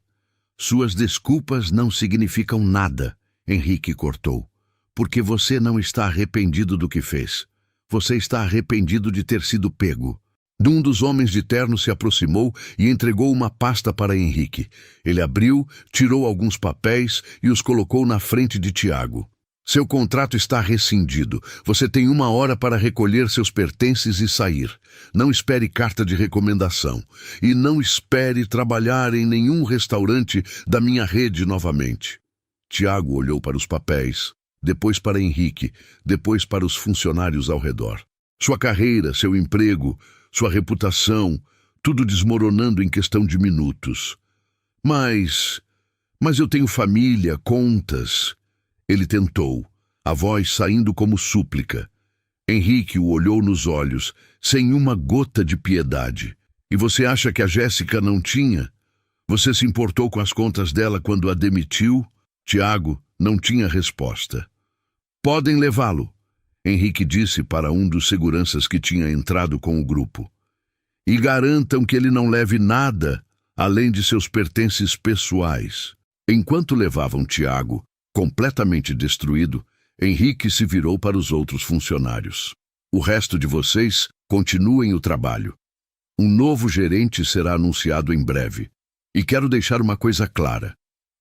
Suas desculpas não significam nada, Henrique cortou, porque você não está arrependido do que fez. Você está arrependido de ter sido pego. Um dos homens de terno se aproximou e entregou uma pasta para Henrique. Ele abriu, tirou alguns papéis e os colocou na frente de Tiago. Seu contrato está rescindido. Você tem 1 hora para recolher seus pertences e sair. Não espere carta de recomendação. E não espere trabalhar em nenhum restaurante da minha rede novamente. Tiago olhou para os papéis, depois para Henrique, depois para os funcionários ao redor. Sua carreira, seu emprego, sua reputação, tudo desmoronando em questão de minutos. Mas eu tenho família, contas. Ele tentou, a voz saindo como súplica. Henrique o olhou nos olhos, sem uma gota de piedade. E você acha que a Jéssica não tinha? Você se importou com as contas dela quando a demitiu? Tiago não tinha resposta. Podem levá-lo, Henrique disse para um dos seguranças que tinha entrado com o grupo. E garantam que ele não leve nada, além de seus pertences pessoais. Enquanto levavam Tiago, completamente destruído, Henrique se virou para os outros funcionários. O resto de vocês continuem o trabalho. Um novo gerente será anunciado em breve. E quero deixar uma coisa clara.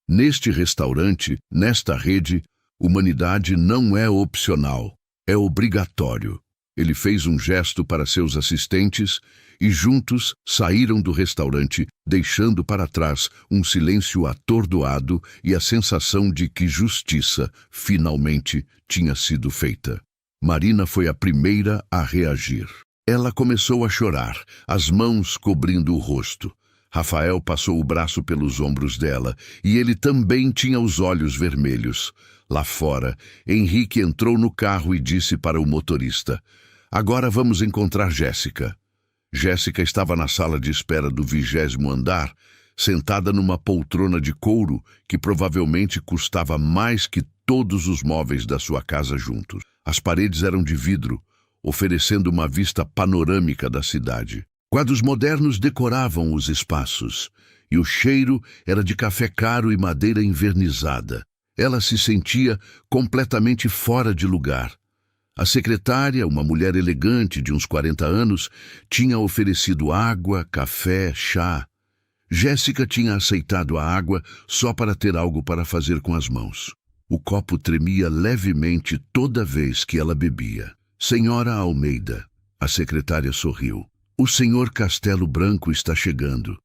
Neste restaurante, nesta rede, humanidade não é opcional, é obrigatório. Ele fez um gesto para seus assistentes e juntos saíram do restaurante, deixando para trás um silêncio atordoado e a sensação de que justiça, finalmente, tinha sido feita. Marina foi a primeira a reagir. Ela começou a chorar, as mãos cobrindo o rosto. Rafael passou o braço pelos ombros dela e ele também tinha os olhos vermelhos. Lá fora, Henrique entrou no carro e disse para o motorista: "Agora vamos encontrar Jéssica." Jéssica estava na sala de espera do 20º andar, sentada numa poltrona de couro que provavelmente custava mais que todos os móveis da sua casa juntos. As paredes eram de vidro, oferecendo uma vista panorâmica da cidade. Quadros modernos decoravam os espaços, e o cheiro era de café caro e madeira envernizada. Ela se sentia completamente fora de lugar. A secretária, uma mulher elegante de uns 40 anos, tinha oferecido água, café, chá. Jéssica tinha aceitado a água só para ter algo para fazer com as mãos. O copo tremia levemente toda vez que ela bebia. "Senhora Almeida", a secretária sorriu. "O senhor Castelo Branco está chegando.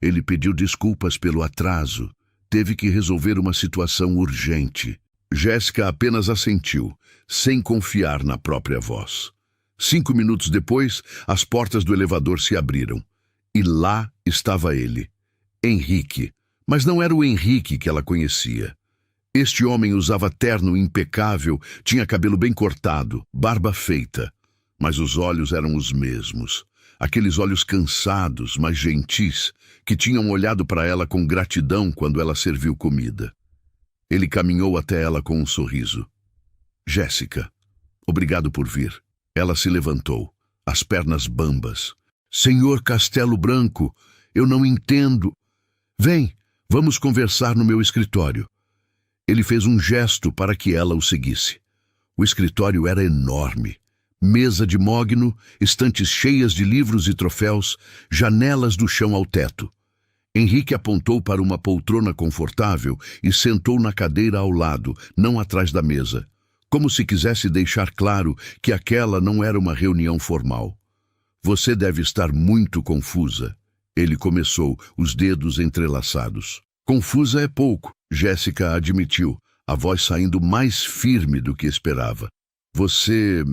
Ele pediu desculpas pelo atraso. Teve que resolver uma situação urgente." Jéssica apenas assentiu, sem confiar na própria voz. 5 minutos depois, as portas do elevador se abriram. E lá estava ele, Henrique. Mas não era o Henrique que ela conhecia. Este homem usava terno impecável, tinha cabelo bem cortado, barba feita. Mas os olhos eram os mesmos. Aqueles olhos cansados, mas gentis, que tinham olhado para ela com gratidão quando ela serviu comida. Ele caminhou até ela com um sorriso. "Jéssica, obrigado por vir." Ela se levantou, as pernas bambas. "Senhor Castelo Branco, eu não entendo." "Vem, vamos conversar no meu escritório." Ele fez um gesto para que ela o seguisse. O escritório era enorme. Mesa de mogno, estantes cheias de livros e troféus, janelas do chão ao teto. Henrique apontou para uma poltrona confortável e sentou na cadeira ao lado, não atrás da mesa, como se quisesse deixar claro que aquela não era uma reunião formal. "Você deve estar muito confusa." Ele começou, os dedos entrelaçados. "Confusa é pouco", Jéssica admitiu, a voz saindo mais firme do que esperava. Você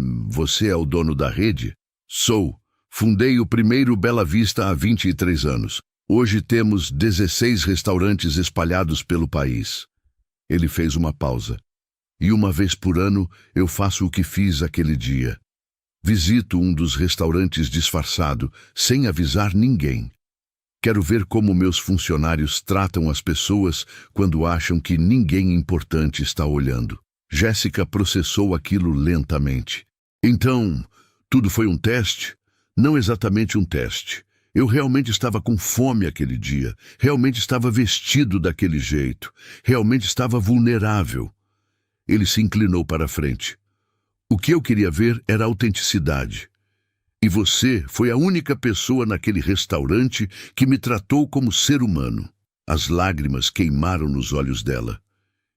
é o dono da rede?" "Sou. Fundei o primeiro Bela Vista há 23 anos. Hoje temos 16 restaurantes espalhados pelo país." Ele fez uma pausa. "E uma vez por ano eu faço o que fiz aquele dia." Visito um dos restaurantes disfarçado, sem avisar ninguém. Quero ver como meus funcionários tratam as pessoas quando acham que ninguém importante está olhando. Jéssica processou aquilo lentamente. Então, tudo foi um teste? Não exatamente um teste. Eu realmente estava com fome aquele dia, realmente estava vestido daquele jeito, realmente estava vulnerável. Ele se inclinou para a frente. O que eu queria ver era autenticidade. E você foi a única pessoa naquele restaurante que me tratou como ser humano. As lágrimas queimaram nos olhos dela.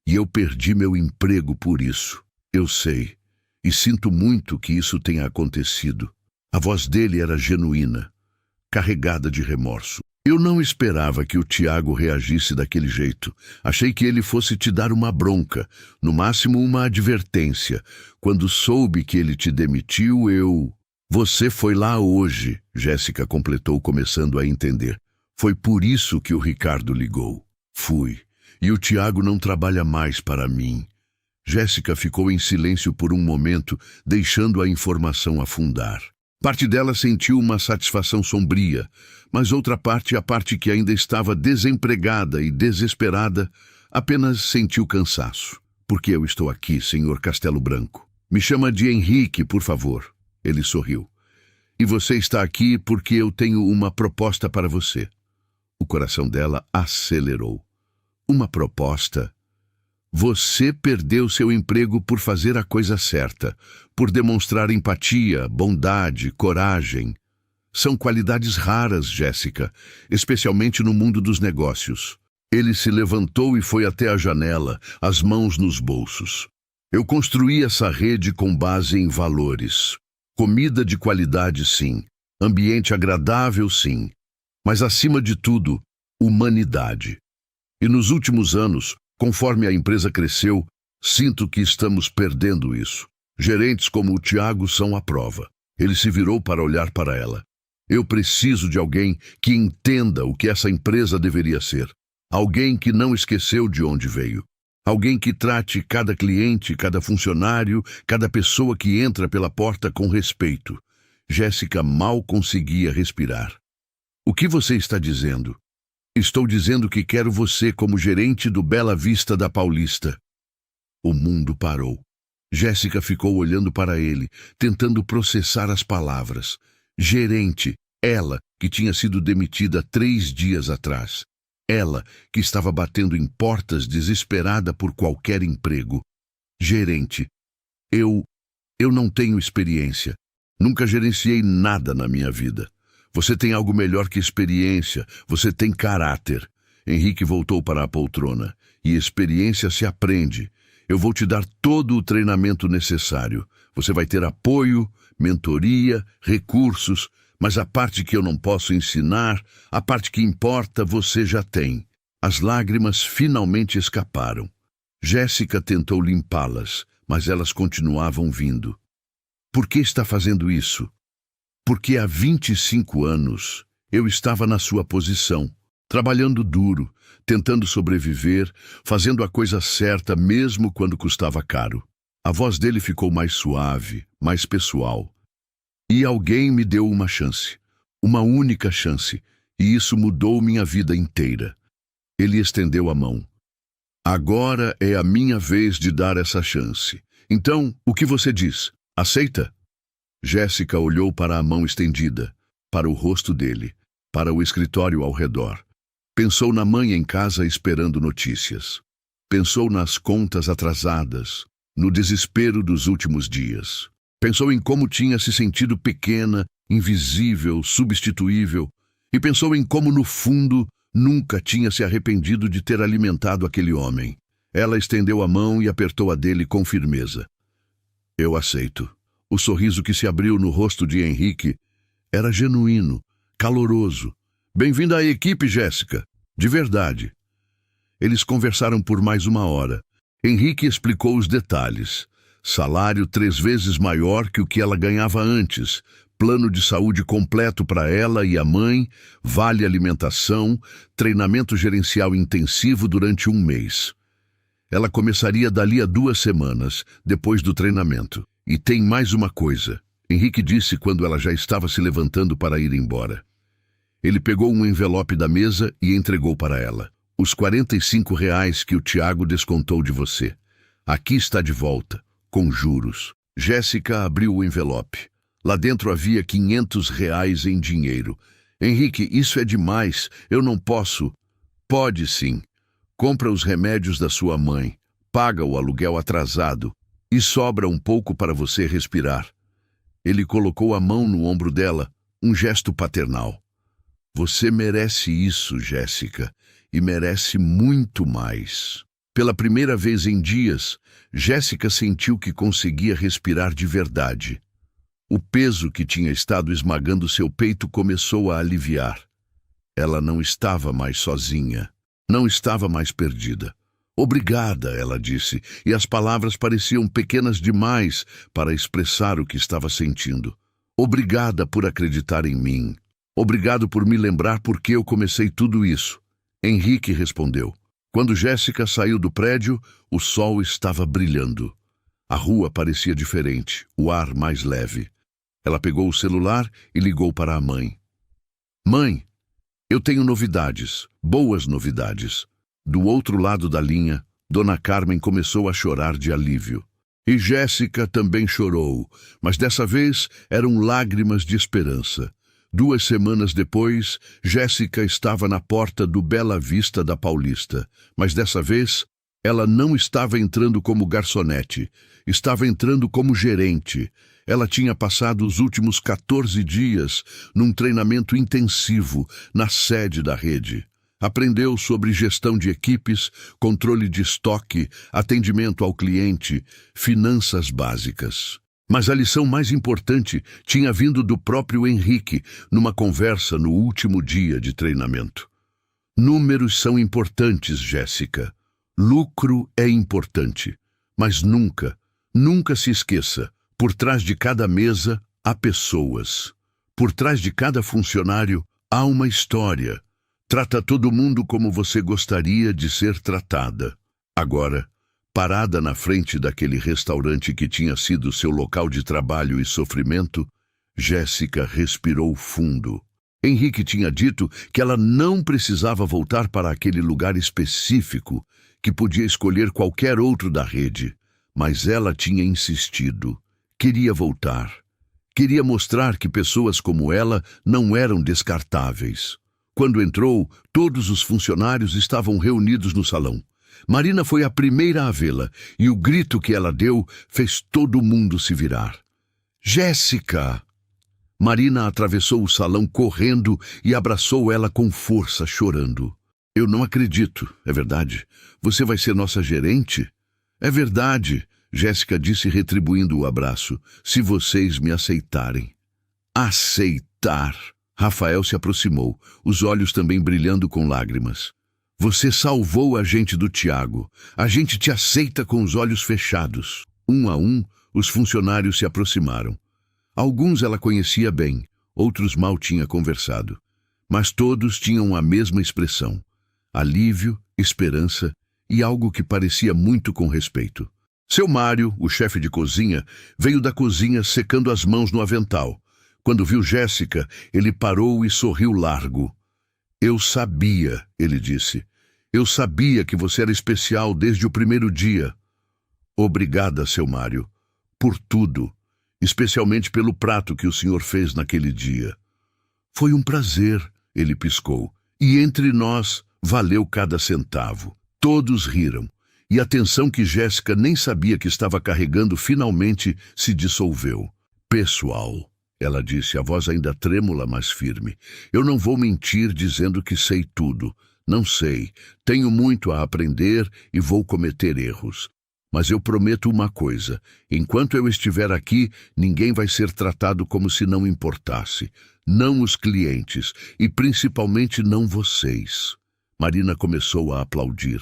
E eu perdi meu emprego por isso. Eu sei. E sinto muito que isso tenha acontecido. A voz dele era genuína, carregada de remorso. Eu não esperava que o Tiago reagisse daquele jeito. Achei que ele fosse te dar uma bronca, no máximo uma advertência. Quando soube que ele te demitiu, eu... Você foi lá hoje, Jéssica completou, começando a entender. Foi por isso que o Ricardo ligou. Fui. E o Tiago não trabalha mais para mim. Jéssica ficou em silêncio por um momento, deixando a informação afundar. Parte dela sentiu uma satisfação sombria, mas outra parte, a parte que ainda estava desempregada e desesperada, apenas sentiu cansaço. Por que eu estou aqui, senhor Castelo Branco? Me chama de Henrique, por favor. Ele sorriu. E você está aqui porque eu tenho uma proposta para você. O coração dela acelerou. Uma proposta? Você perdeu seu emprego por fazer a coisa certa, por demonstrar empatia, bondade, coragem. São qualidades raras, Jéssica, especialmente no mundo dos negócios. Ele se levantou e foi até a janela, as mãos nos bolsos. Eu construí essa rede com base em valores. Comida de qualidade, sim. Ambiente agradável, sim. Mas, acima de tudo, humanidade. E nos últimos anos, conforme a empresa cresceu, sinto que estamos perdendo isso. Gerentes como o Tiago são a prova. Ele se virou para olhar para ela. Eu preciso de alguém que entenda o que essa empresa deveria ser. Alguém que não esqueceu de onde veio. Alguém que trate cada cliente, cada funcionário, cada pessoa que entra pela porta com respeito. Jéssica mal conseguia respirar. O que você está dizendo? Estou dizendo que quero você como gerente do Bela Vista da Paulista. O mundo parou. Jéssica ficou olhando para ele, tentando processar as palavras. Gerente, ela que tinha sido demitida 3 dias atrás. Ela, que estava batendo em portas desesperada por qualquer emprego. Gerente, eu não tenho experiência. Nunca gerenciei nada na minha vida. Você tem algo melhor que experiência. Você tem caráter. Henrique voltou para a poltrona. E experiência se aprende. Eu vou te dar todo o treinamento necessário. Você vai ter apoio, mentoria, recursos. Mas a parte que eu não posso ensinar, a parte que importa, você já tem. As lágrimas finalmente escaparam. Jéssica tentou limpá-las, mas elas continuavam vindo. Por que está fazendo isso? Porque há 25 anos eu estava na sua posição, trabalhando duro, tentando sobreviver, fazendo a coisa certa mesmo quando custava caro. A voz dele ficou mais suave, mais pessoal. E alguém me deu uma chance, uma única chance, e isso mudou minha vida inteira. Ele estendeu a mão. Agora é a minha vez de dar essa chance. Então, o que você diz? Aceita? Jéssica olhou para a mão estendida, para o rosto dele, para o escritório ao redor. Pensou na mãe em casa esperando notícias. Pensou nas contas atrasadas, no desespero dos últimos dias. Pensou em como tinha se sentido pequena, invisível, substituível, e pensou em como, no fundo, nunca tinha se arrependido de ter alimentado aquele homem. Ela estendeu a mão e apertou a dele com firmeza. Eu aceito. O sorriso que se abriu no rosto de Henrique era genuíno, caloroso. Bem-vinda à equipe, Jéssica. De verdade. Eles conversaram por mais 1 hora. Henrique explicou os detalhes. Salário 3 vezes maior que o que ela ganhava antes, plano de saúde completo para ela e a mãe, vale alimentação, treinamento gerencial intensivo durante 1 mês. Ela começaria dali a 2 semanas, depois do treinamento. E tem mais uma coisa, Henrique disse quando ela já estava se levantando para ir embora. Ele pegou um envelope da mesa e entregou para ela. Os R$ 45 que o Tiago descontou de você. Aqui está de volta, com juros. Jéssica abriu o envelope. Lá dentro havia R$ 500 em dinheiro. Henrique, isso é demais. Eu não posso. Pode sim. Compra os remédios da sua mãe. Paga o aluguel atrasado. E sobra um pouco para você respirar. Ele colocou a mão no ombro dela, um gesto paternal. Você merece isso, Jéssica, e merece muito mais. Pela primeira vez em dias, Jéssica sentiu que conseguia respirar de verdade. O peso que tinha estado esmagando seu peito começou a aliviar. Ela não estava mais sozinha, não estava mais perdida. Obrigada, ela disse, e as palavras pareciam pequenas demais para expressar o que estava sentindo. Obrigada por acreditar em mim. Obrigado por me lembrar por que eu comecei tudo isso. Henrique respondeu. Quando Jéssica saiu do prédio, o sol estava brilhando. A rua parecia diferente, o ar mais leve. Ela pegou o celular e ligou para a mãe. Mãe, eu tenho novidades, boas novidades. Do outro lado da linha, Dona Carmen começou a chorar de alívio. E Jéssica também chorou, mas dessa vez eram lágrimas de esperança. 2 semanas depois, Jéssica estava na porta do Bela Vista da Paulista, mas dessa vez ela não estava entrando como garçonete, estava entrando como gerente. Ela tinha passado os últimos 14 dias num treinamento intensivo na sede da rede. Aprendeu sobre gestão de equipes, controle de estoque, atendimento ao cliente, finanças básicas. Mas a lição mais importante tinha vindo do próprio Henrique, numa conversa no último dia de treinamento. Números são importantes, Jéssica. Lucro é importante. Mas nunca, nunca se esqueça, por trás de cada mesa há pessoas. Por trás de cada funcionário há uma história. Trata todo mundo como você gostaria de ser tratada. Agora, parada na frente daquele restaurante que tinha sido seu local de trabalho e sofrimento, Jéssica respirou fundo. Henrique tinha dito que ela não precisava voltar para aquele lugar específico, que podia escolher qualquer outro da rede, mas ela tinha insistido. Queria voltar. Queria mostrar que pessoas como ela não eram descartáveis. Quando entrou, todos os funcionários estavam reunidos no salão. Marina foi a primeira a vê-la, e o grito que ela deu fez todo mundo se virar. Jéssica! Marina atravessou o salão correndo e abraçou ela com força, chorando. Eu não acredito, é verdade. Você vai ser nossa gerente? É verdade, Jéssica disse retribuindo o abraço. Se vocês me aceitarem. Aceitar! Rafael se aproximou, os olhos também brilhando com lágrimas. Você salvou a gente do Tiago. A gente te aceita com os olhos fechados. Um a um, os funcionários se aproximaram. Alguns ela conhecia bem, outros mal tinha conversado. Mas todos tinham a mesma expressão. Alívio, esperança e algo que parecia muito com respeito. Seu Mário, o chefe de cozinha, veio da cozinha secando as mãos no avental. Quando viu Jéssica, ele parou e sorriu largo. Eu sabia, ele disse. Eu sabia que você era especial desde o primeiro dia. Obrigada, seu Mário, por tudo, especialmente pelo prato que o senhor fez naquele dia. Foi um prazer, ele piscou, e entre nós valeu cada centavo. Todos riram, e a tensão que Jéssica nem sabia que estava carregando finalmente se dissolveu. Pessoal, ela disse, a voz ainda trêmula, mas firme. Eu não vou mentir dizendo que sei tudo. Não sei. Tenho muito a aprender e vou cometer erros. Mas eu prometo uma coisa. Enquanto eu estiver aqui, ninguém vai ser tratado como se não importasse. Não os clientes, e principalmente não vocês. Marina começou a aplaudir.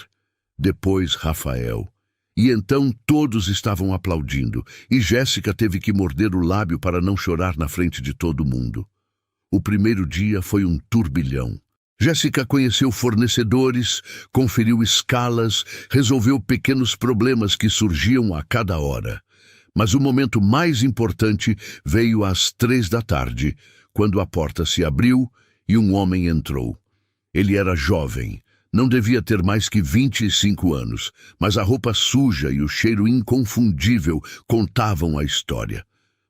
Depois Rafael. E então todos estavam aplaudindo, e Jéssica teve que morder o lábio para não chorar na frente de todo mundo. O primeiro dia foi um turbilhão. Jéssica conheceu fornecedores, conferiu escalas, resolveu pequenos problemas que surgiam a cada hora. Mas o momento mais importante veio às 3 da tarde, quando a porta se abriu e um homem entrou. Ele era jovem, não devia ter mais que 25 anos, mas a roupa suja e o cheiro inconfundível contavam a história.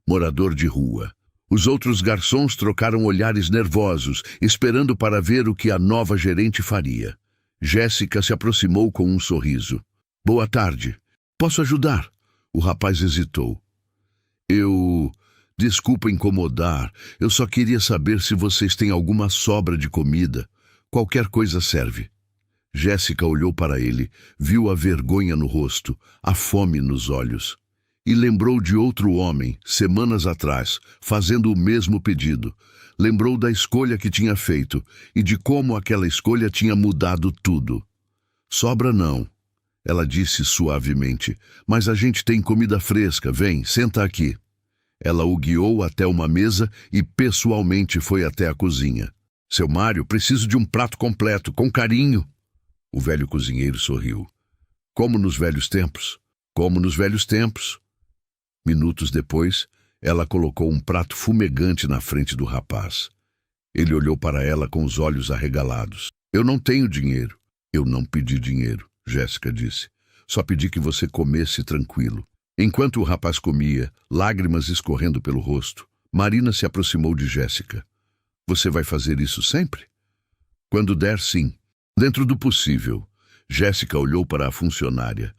Morador de rua. Os outros garçons trocaram olhares nervosos, esperando para ver o que a nova gerente faria. Jéssica se aproximou com um sorriso. Boa tarde. Posso ajudar? O rapaz hesitou. Desculpa incomodar. Eu só queria saber se vocês têm alguma sobra de comida. Qualquer coisa serve. Jéssica olhou para ele, viu a vergonha no rosto, a fome nos olhos. E lembrou de outro homem, semanas atrás, fazendo o mesmo pedido. Lembrou da escolha que tinha feito e de como aquela escolha tinha mudado tudo. Sobra não, ela disse suavemente, mas a gente tem comida fresca, vem, senta aqui. Ela o guiou até uma mesa e pessoalmente foi até a cozinha. Seu Mário, preciso de um prato completo, com carinho. O velho cozinheiro sorriu. Como nos velhos tempos? Como nos velhos tempos. Minutos depois, ela colocou um prato fumegante na frente do rapaz. Ele olhou para ela com os olhos arregalados. Eu não tenho dinheiro. Eu não pedi dinheiro, Jéssica disse. Só pedi que você comesse tranquilo. Enquanto o rapaz comia, lágrimas escorrendo pelo rosto, Marina se aproximou de Jéssica. Você vai fazer isso sempre? Quando der, sim. Dentro do possível. Jéssica olhou para a funcionária.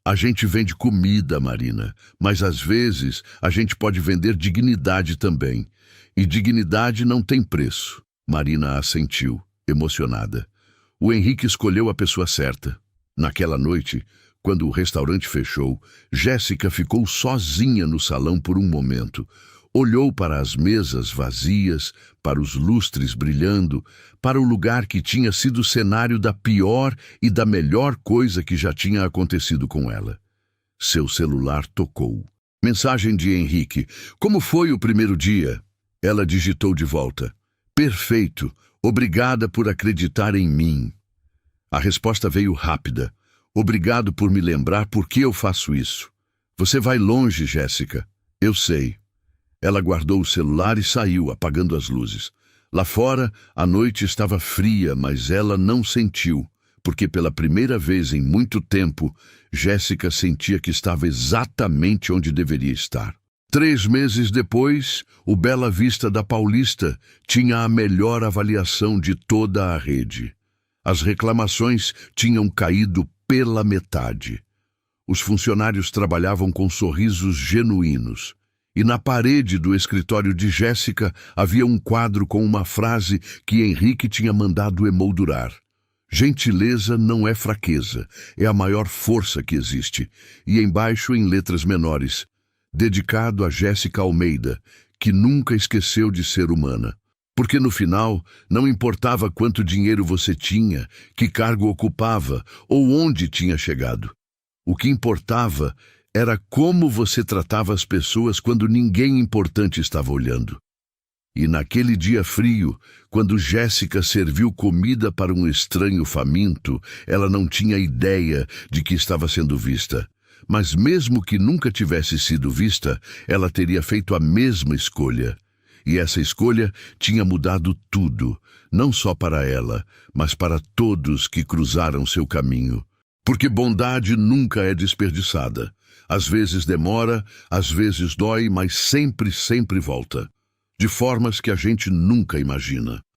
A gente vende comida, Marina, mas às vezes a gente pode vender dignidade também. E dignidade não tem preço. Marina assentiu, emocionada. O Henrique escolheu a pessoa certa. Naquela noite, quando o restaurante fechou, Jéssica ficou sozinha no salão por um momento. Olhou para as mesas vazias, para os lustres brilhando, para o lugar que tinha sido o cenário da pior e da melhor coisa que já tinha acontecido com ela. Seu celular tocou. Mensagem de Henrique. Como foi o primeiro dia? Ela digitou de volta. Perfeito. Obrigada por acreditar em mim. A resposta veio rápida. Obrigado por me lembrar por que eu faço isso. Você vai longe, Jéssica. Eu sei. Ela guardou o celular e saiu, apagando as luzes. Lá fora, a noite estava fria, mas ela não sentiu, porque pela primeira vez em muito tempo, Jéssica sentia que estava exatamente onde deveria estar. 3 meses depois, o Bela Vista da Paulista tinha a melhor avaliação de toda a rede. As reclamações tinham caído pela metade. Os funcionários trabalhavam com sorrisos genuínos. E na parede do escritório de Jéssica havia um quadro com uma frase que Henrique tinha mandado emoldurar. Gentileza não é fraqueza, é a maior força que existe. E embaixo, em letras menores, dedicado a Jéssica Almeida, que nunca esqueceu de ser humana. Porque no final, não importava quanto dinheiro você tinha, que cargo ocupava ou onde tinha chegado. O que importava era como você tratava as pessoas quando ninguém importante estava olhando. E naquele dia frio, quando Jéssica serviu comida para um estranho faminto, ela não tinha ideia de que estava sendo vista. Mas mesmo que nunca tivesse sido vista, ela teria feito a mesma escolha. E essa escolha tinha mudado tudo, não só para ela, mas para todos que cruzaram seu caminho. Porque bondade nunca é desperdiçada. Às vezes demora, às vezes dói, mas sempre, sempre volta. De formas que a gente nunca imagina.